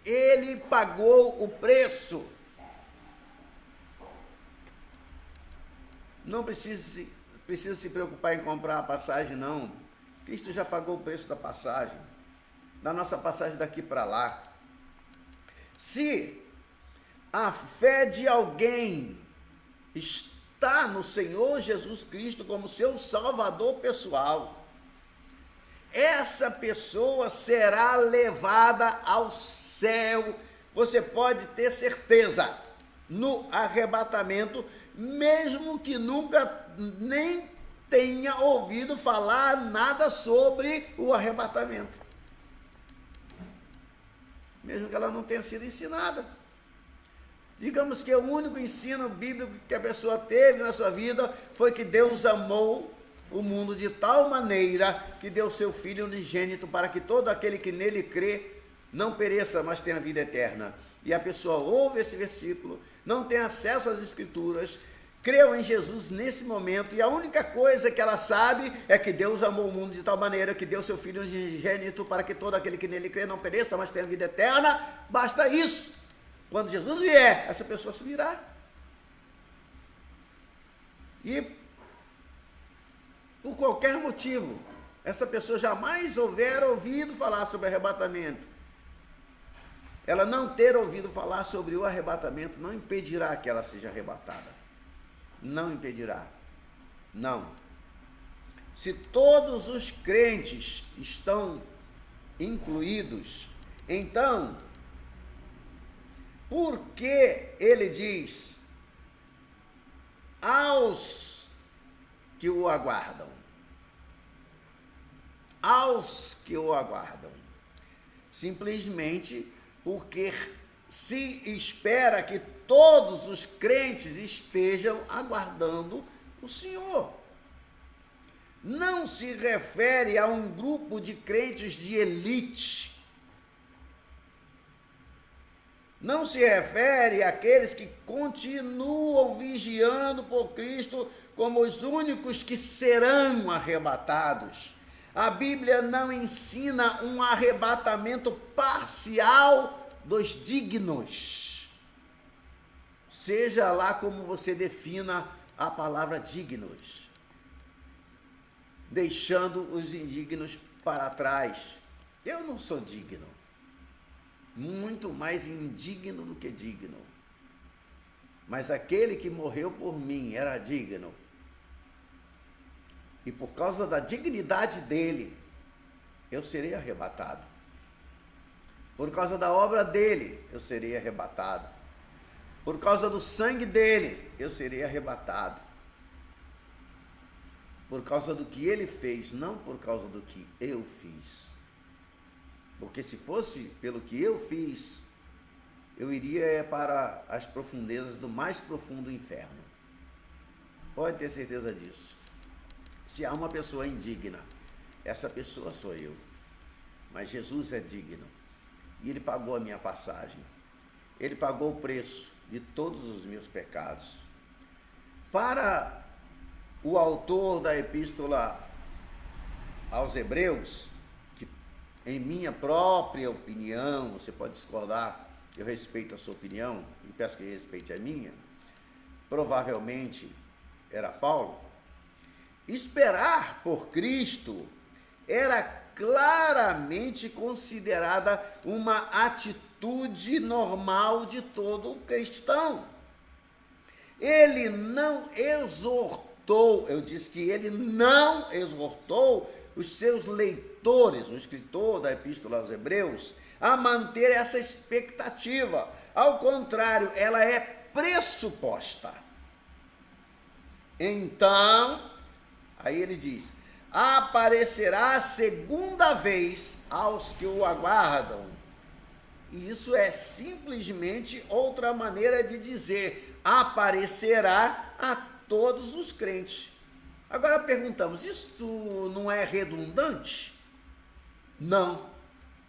Ele pagou o preço. Não precisa se preocupar em comprar a passagem, não. Cristo já pagou o preço da passagem, da nossa passagem daqui para lá. Se a fé de alguém está no Senhor Jesus Cristo como seu Salvador pessoal, essa pessoa será levada ao céu. Você pode ter certeza, no arrebatamento, mesmo que nunca nem tenha ouvido falar nada sobre o arrebatamento. Mesmo que ela não tenha sido ensinada. Digamos que o único ensino bíblico que a pessoa teve na sua vida foi que Deus amou o mundo de tal maneira que deu seu Filho unigênito para que todo aquele que nele crê não pereça, mas tenha vida eterna. E a pessoa ouve esse versículo, não tem acesso às Escrituras, creu em Jesus nesse momento, e a única coisa que ela sabe é que Deus amou o mundo de tal maneira que deu seu Filho unigênito para que todo aquele que nele crê não pereça, mas tenha vida eterna. Basta isso. Quando Jesus vier, essa pessoa subirá. E, por qualquer motivo, essa pessoa jamais houver ouvido falar sobre arrebatamento. Ela não ter ouvido falar sobre o arrebatamento não impedirá que ela seja arrebatada. Não impedirá. Não. Se todos os crentes estão incluídos, então, por que ele diz aos que o aguardam? Aos que o aguardam. Simplesmente porque se espera que todos os crentes estejam aguardando o Senhor. Não se refere a um grupo de crentes de elite. Não se refere àqueles que continuam vigiando por Cristo como os únicos que serão arrebatados. A Bíblia não ensina um arrebatamento parcial dos dignos. Seja lá como você defina a palavra dignos. Deixando os indignos para trás. Eu não sou digno. Muito mais indigno do que digno. Mas aquele que morreu por mim era digno. E por causa da dignidade dele, eu serei arrebatado. Por causa da obra dele, eu serei arrebatado. Por causa do sangue dele, eu serei arrebatado. Por causa do que ele fez, não por causa do que eu fiz. Porque se fosse pelo que eu fiz, eu iria para as profundezas do mais profundo inferno. Pode ter certeza disso. Se há uma pessoa indigna, essa pessoa sou eu. Mas Jesus é digno. E ele pagou a minha passagem. Ele pagou o preço de todos os meus pecados. Para o autor da epístola aos Hebreus, que em minha própria opinião, você pode discordar, eu respeito a sua opinião e peço que respeite a minha, provavelmente era Paulo. Esperar por Cristo era claramente considerada uma atitude normal de todo cristão. Ele não exortou, eu disse que ele não exortou os seus leitores, o escritor da Epístola aos Hebreus, a manter essa expectativa. Ao contrário, ela é pressuposta. Então, aí ele diz, aparecerá a segunda vez aos que o aguardam. E isso é simplesmente outra maneira de dizer, aparecerá a todos os crentes. Agora perguntamos, isso não é redundante? Não,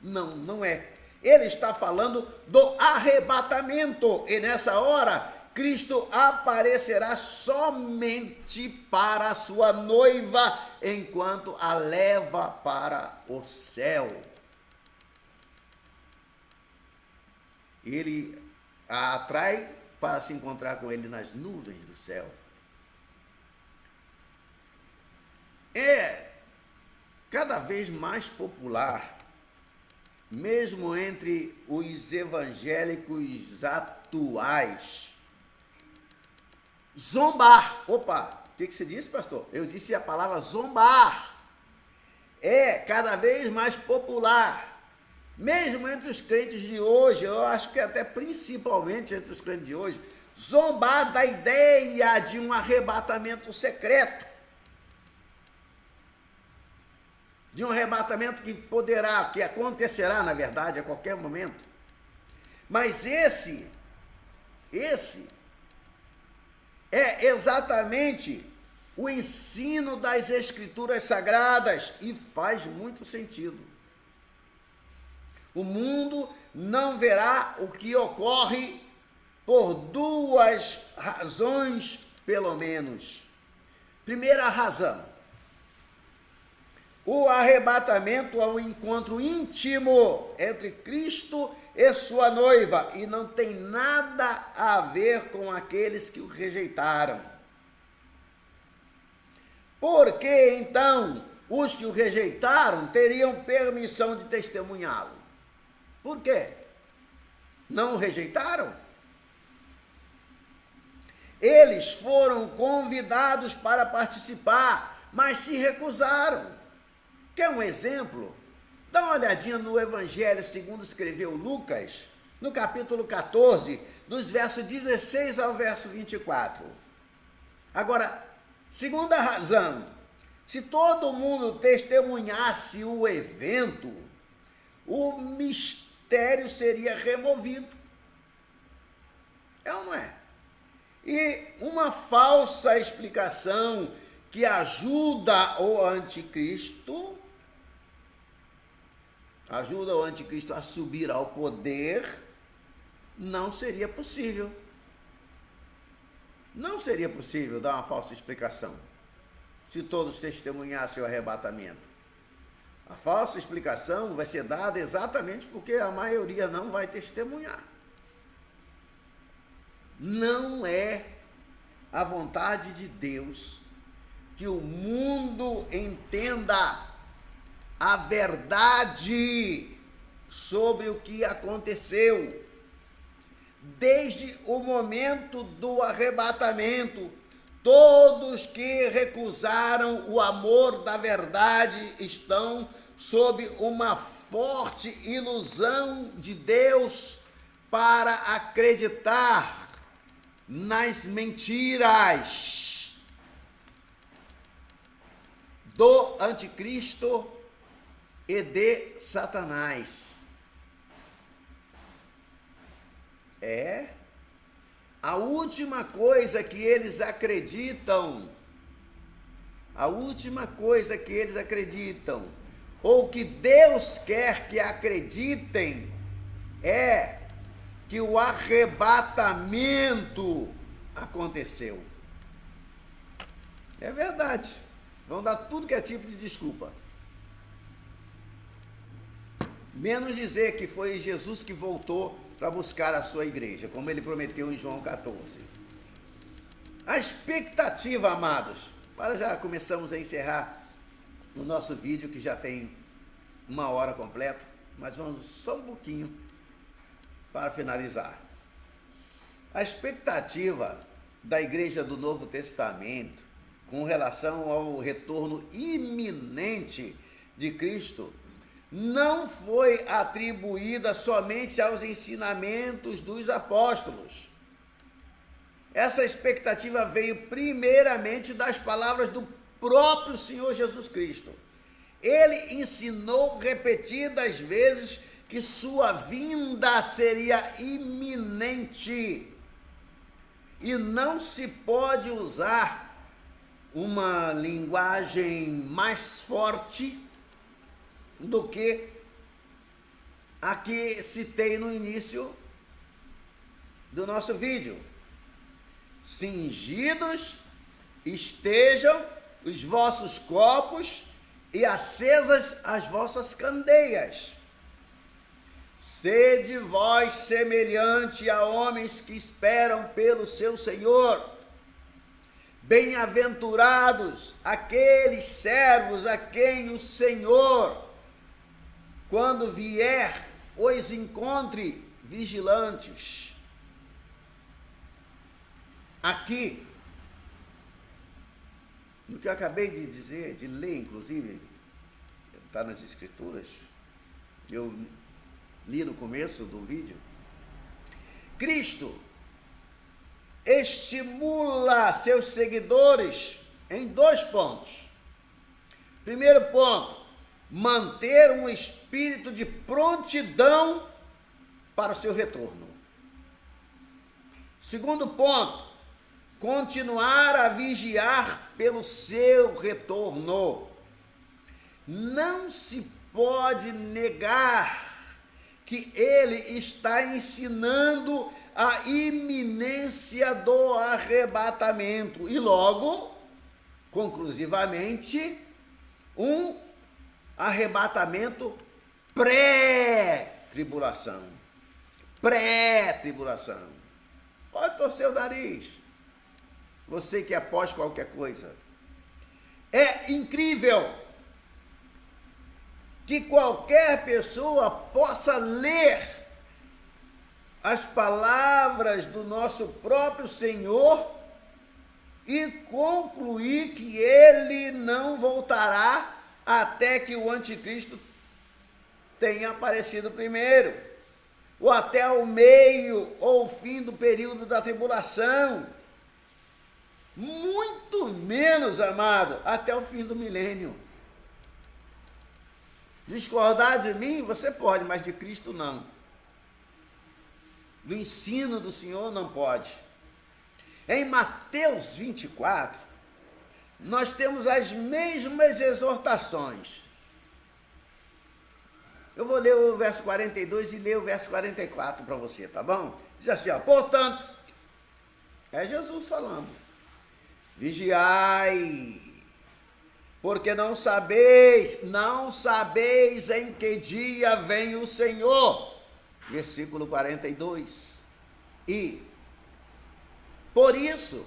não é. Ele está falando do arrebatamento, e nessa hora, Cristo aparecerá somente para a sua noiva, enquanto a leva para o céu. Ele a atrai para se encontrar com ele nas nuvens do céu. É cada vez mais popular, mesmo entre os evangélicos atuais, zombar. Opa, o que você disse, pastor? Eu disse a palavra zombar. É cada vez mais popular, mesmo entre os crentes de hoje, eu acho que até principalmente entre os crentes de hoje, zombar da ideia de um arrebatamento secreto. De um arrebatamento que acontecerá, na verdade, a qualquer momento. Mas esse Esse é exatamente o ensino das Escrituras Sagradas e faz muito sentido. O mundo não verá o que ocorre por duas razões, pelo menos. Primeira razão: o arrebatamento é um encontro íntimo entre Cristo e sua noiva e não tem nada a ver com aqueles que o rejeitaram. Por que então os que o rejeitaram teriam permissão de testemunhá-lo? Por quê? Não o rejeitaram? Eles foram convidados para participar, mas se recusaram. Quer um exemplo? Dá uma olhadinha no Evangelho segundo escreveu Lucas, no capítulo 14, dos versos 16 ao verso 24. Agora, segunda razão: se todo mundo testemunhasse o evento, o mistério seria removido. É ou não é? E uma falsa explicação que ajuda o anticristo a subir ao poder, não seria possível. Não seria possível dar uma falsa explicação se todos testemunhassem o arrebatamento. A falsa explicação vai ser dada exatamente porque a maioria não vai testemunhar. Não é a vontade de Deus que o mundo entenda a verdade sobre o que aconteceu. Desde o momento do arrebatamento, todos que recusaram o amor da verdade estão sob uma forte ilusão de Deus para acreditar nas mentiras do anticristo e de Satanás. A última coisa que eles acreditam, ou que Deus quer que acreditem, é que o arrebatamento aconteceu. É verdade. Vão dar tudo que é tipo de desculpa. Menos dizer que foi Jesus que voltou para buscar a sua igreja, como ele prometeu em João 14. A expectativa, amados, para já começamos a encerrar o nosso vídeo, que já tem 1 hora completa, mas vamos só um pouquinho para finalizar. A expectativa da igreja do Novo Testamento com relação ao retorno iminente de Cristo não foi atribuída somente aos ensinamentos dos apóstolos. Essa expectativa veio primeiramente das palavras do próprio Senhor Jesus Cristo. Ele ensinou repetidas vezes que sua vinda seria iminente. E não se pode usar uma linguagem mais forte do que a que citei no início do nosso vídeo. Cingidos estejam os vossos copos e acesas as vossas candeias. Sede vós semelhante a homens que esperam pelo seu Senhor. Bem-aventurados aqueles servos a quem o Senhor, quando vier, os encontre vigilantes. Aqui, no que eu acabei de dizer, de ler, inclusive, está nas Escrituras, eu li no começo do vídeo, Cristo estimula seus seguidores em 2 pontos. Primeiro ponto, manter um espírito de prontidão para o seu retorno. Segundo ponto, continuar a vigiar pelo seu retorno. Não se pode negar que ele está ensinando a iminência do arrebatamento e logo, conclusivamente, um arrebatamento pré-tribulação. Pré-tribulação. Pode torcer o nariz. Você que após qualquer coisa. É incrível que qualquer pessoa possa ler as palavras do nosso próprio Senhor e concluir que ele não voltará até que o anticristo tenha aparecido primeiro, ou até o meio ou o fim do período da tribulação, muito menos, amado, até o fim do milênio. Discordar de mim você pode, mas de Cristo não. Do ensino do Senhor não pode. Em Mateus 24, nós temos as mesmas exortações. Eu vou ler o verso 42 e ler o verso 44 para você, tá bom? Diz assim, ó, portanto, é Jesus falando, vigiai, porque não sabeis em que dia vem o Senhor. Versículo 42. E, por isso,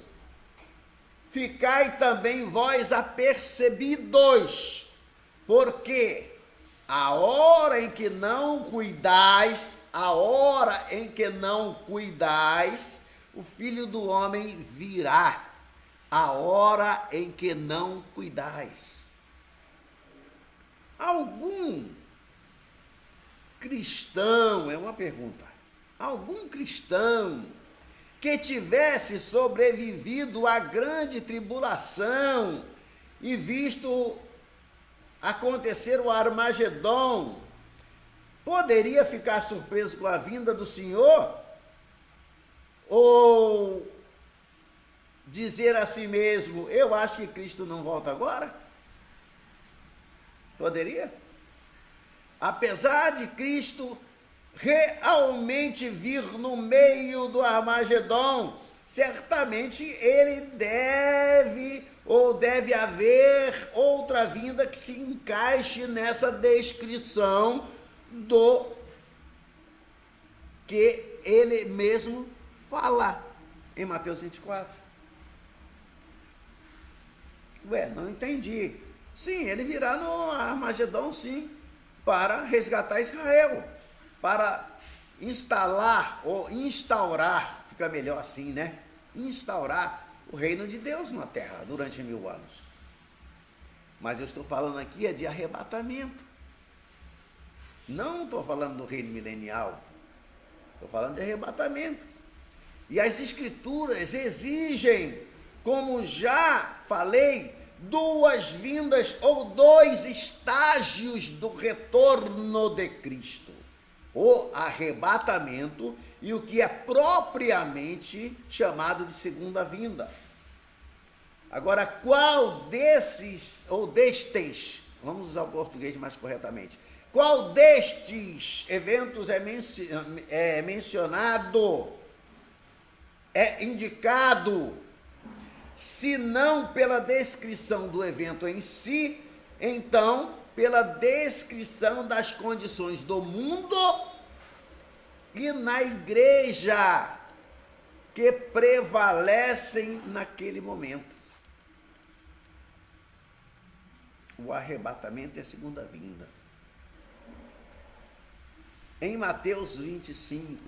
ficai também vós apercebidos, porque a hora em que não cuidais, o Filho do Homem virá. A hora em que não cuidais. Algum cristão, é uma pergunta, algum cristão que tivesse sobrevivido à grande tribulação e visto acontecer o Armagedon, poderia ficar surpreso com a vinda do Senhor? Ou dizer a si mesmo, eu acho que Cristo não volta agora? Poderia? Apesar de Cristo realmente vir no meio do Armagedon, certamente ele deve haver outra vinda que se encaixe nessa descrição do que ele mesmo fala em Mateus 24. Não entendi. Sim, ele virá no Armagedon, sim, para resgatar Israel, para instalar ou instaurar, fica melhor assim, né? Instaurar o reino de Deus na terra durante 1000 anos. Mas eu estou falando aqui de arrebatamento. Não estou falando do reino milenial. Estou falando de arrebatamento. E as escrituras exigem, como já falei, 2 vindas ou 2 estágios do retorno de Cristo. O arrebatamento e o que é propriamente chamado de segunda vinda. Agora, qual desses, ou destes, vamos usar o português mais corretamente, qual destes eventos é mencionado, é indicado, se não pela descrição do evento em si, então pela descrição das condições do mundo e na igreja que prevalecem naquele momento. O arrebatamento é a segunda vinda. Em Mateus 25,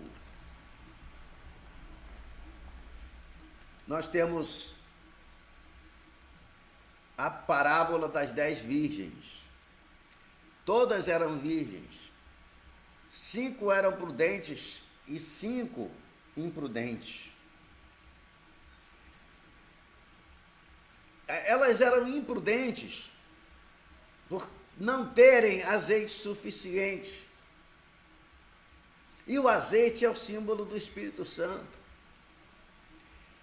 nós temos a parábola das 10 virgens. Todas eram virgens. 5 eram prudentes e 5 imprudentes. Elas eram imprudentes por não terem azeite suficiente. E o azeite é o símbolo do Espírito Santo.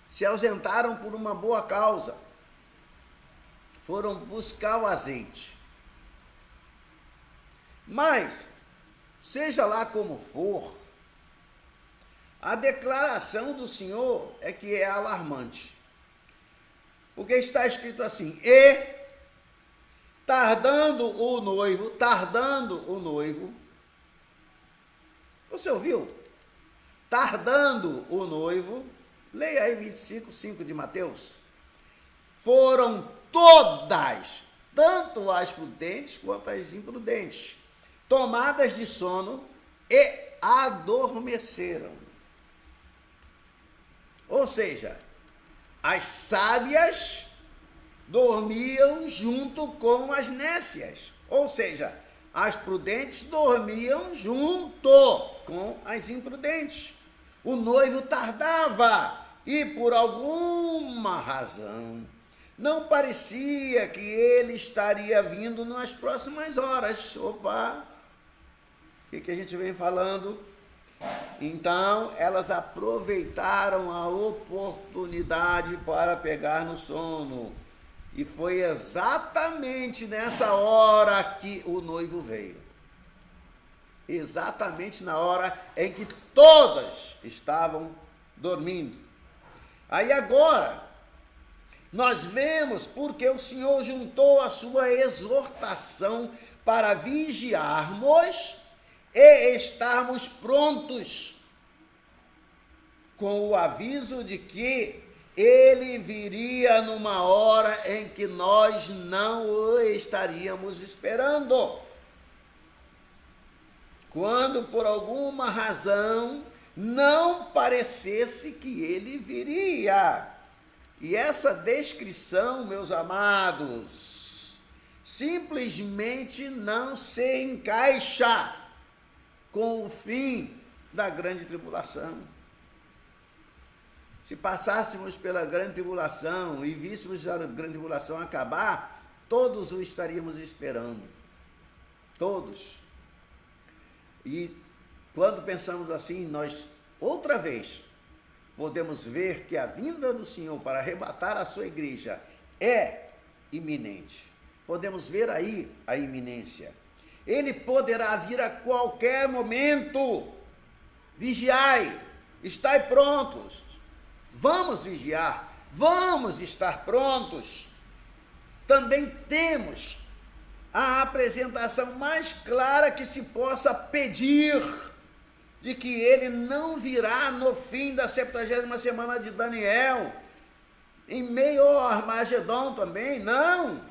se ausentaram por uma boa causa. Foram buscar o azeite. Mas, seja lá como for, a declaração do Senhor é que é alarmante. Porque está escrito assim: e tardando o noivo, você ouviu? Tardando o noivo, leia aí 25:5 de Mateus. Foram todas, tanto as prudentes quanto as imprudentes, tomadas de sono e adormeceram. Ou seja, as sábias dormiam junto com as nécias. Ou seja, as prudentes dormiam junto com as imprudentes. O noivo tardava e, por alguma razão, não parecia que ele estaria vindo nas próximas horas. Opa! O que a gente vem falando? Então, elas aproveitaram a oportunidade para pegar no sono. E foi exatamente nessa hora que o noivo veio. Exatamente na hora em que todas estavam dormindo. Aí agora, nós vemos porque o Senhor juntou a sua exortação para vigiarmos e estarmos prontos, com o aviso de que ele viria numa hora em que nós não o estaríamos esperando. Quando por alguma razão não parecesse que ele viria. E essa descrição, meus amados, simplesmente não se encaixa com o fim da grande tribulação. Se passássemos pela grande tribulação e víssemos a grande tribulação acabar, todos o estaríamos esperando. Todos. E quando pensamos assim, nós, outra vez, podemos ver que a vinda do Senhor para arrebatar a sua igreja é iminente. Podemos ver aí a iminência. Ele poderá vir a qualquer momento. Vigiai, estai prontos. Vamos vigiar, vamos estar prontos. Também temos a apresentação mais clara que se possa pedir de que ele não virá no fim da 70ª semana de Daniel, em meio ao Armagedon também, não.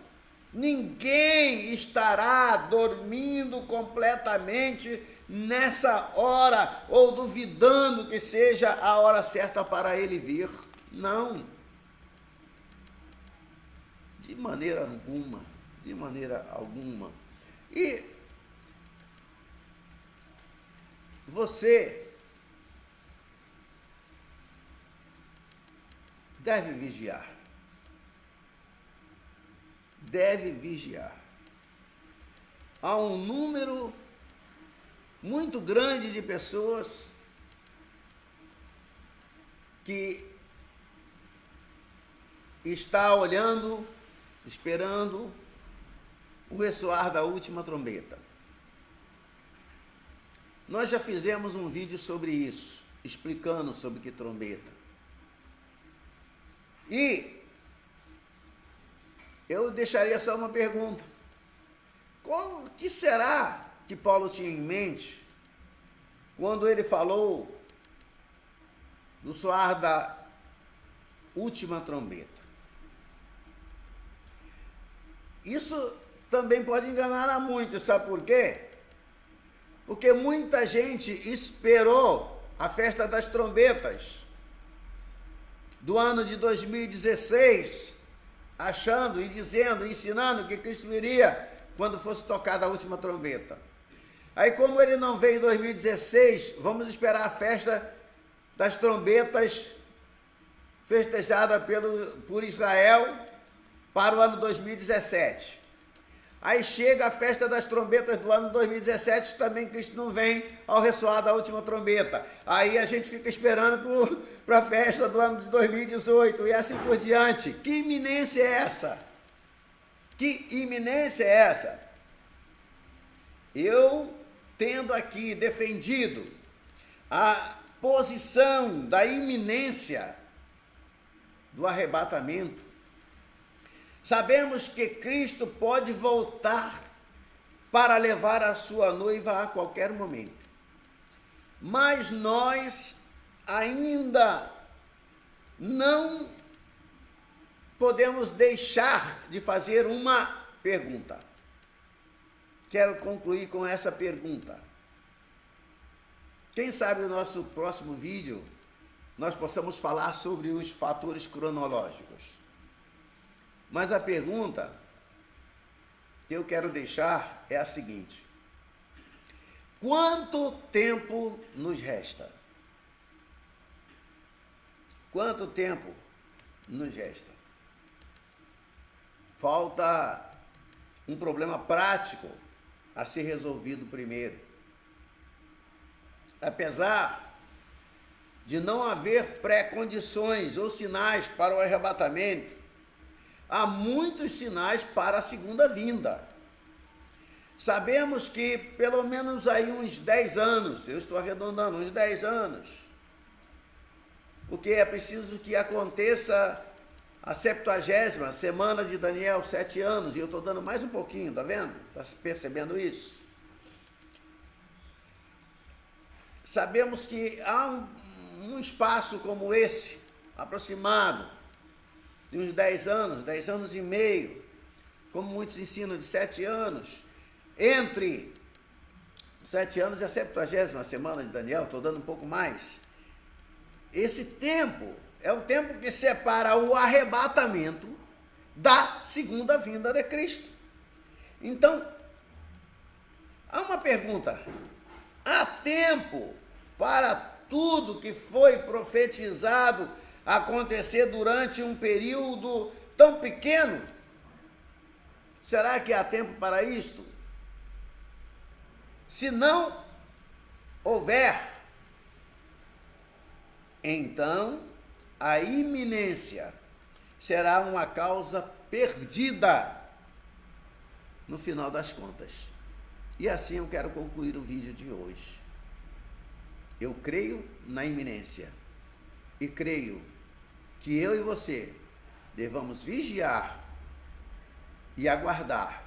Ninguém estará dormindo completamente nessa hora, ou duvidando que seja a hora certa para ele vir. Não. De maneira alguma. De maneira alguma. E você deve vigiar. Deve vigiar. Há um número muito grande de pessoas que está olhando, esperando o ressoar da última trombeta. Nós já fizemos um vídeo sobre isso, explicando sobre que trombeta. E eu deixaria só uma pergunta. O que será que Paulo tinha em mente quando ele falou do soar da última trombeta? Isso também pode enganar a muitos, sabe por quê? Porque muita gente esperou a festa das trombetas do ano de 2016, achando e dizendo, ensinando que Cristo viria quando fosse tocada a última trombeta. Aí, como ele não veio em 2016, vamos esperar a festa das trombetas festejada por Israel para o ano 2017. Aí chega a festa das trombetas do ano 2017, também Cristo não vem ao ressoar da última trombeta. Aí a gente fica esperando para a festa do ano de 2018 e assim por diante. Que iminência é essa? Que iminência é essa? Eu, tendo aqui defendido a posição da iminência do arrebatamento, sabemos que Cristo pode voltar para levar a sua noiva a qualquer momento. Mas nós ainda não podemos deixar de fazer uma pergunta. Quero concluir com essa pergunta. Quem sabe no nosso próximo vídeo nós possamos falar sobre os fatores cronológicos. Mas a pergunta que eu quero deixar é a seguinte: quanto tempo nos resta? Quanto tempo nos resta? Falta um problema prático a ser resolvido primeiro. Apesar de não haver pré-condições ou sinais para o arrebatamento, há muitos sinais para a segunda vinda. Sabemos que pelo menos aí uns 10 anos, eu estou arredondando, uns 10 anos, porque é preciso que aconteça a 70ª semana de Daniel, 7 anos, e eu estou dando mais um pouquinho, tá vendo? Está percebendo isso? Sabemos que há um espaço como esse, aproximado, de uns 10 anos e meio, como muitos ensinam, de 7 anos, entre 7 anos e a 70ª semana de Daniel, estou dando um pouco mais. Esse tempo é o tempo que separa o arrebatamento da segunda vinda de Cristo. Então, há uma pergunta: há tempo para tudo que foi profetizado acontecer durante um período tão pequeno? Será que há tempo para isto? Se não houver, então a iminência será uma causa perdida no final das contas. E assim eu quero concluir o vídeo de hoje. Eu creio na iminência e creio que eu e você devamos vigiar e aguardar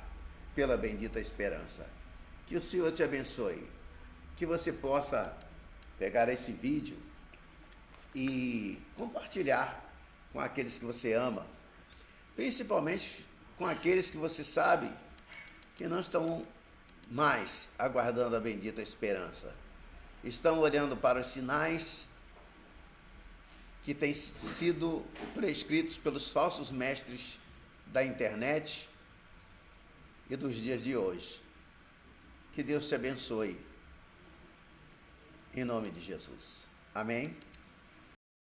pela bendita esperança. Que o Senhor te abençoe, que você possa pegar esse vídeo e compartilhar com aqueles que você ama, principalmente com aqueles que você sabe que não estão mais aguardando a bendita esperança. Estão olhando para os sinais que têm sido prescritos pelos falsos mestres da internet e dos dias de hoje. Que Deus te abençoe, em nome de Jesus. Amém?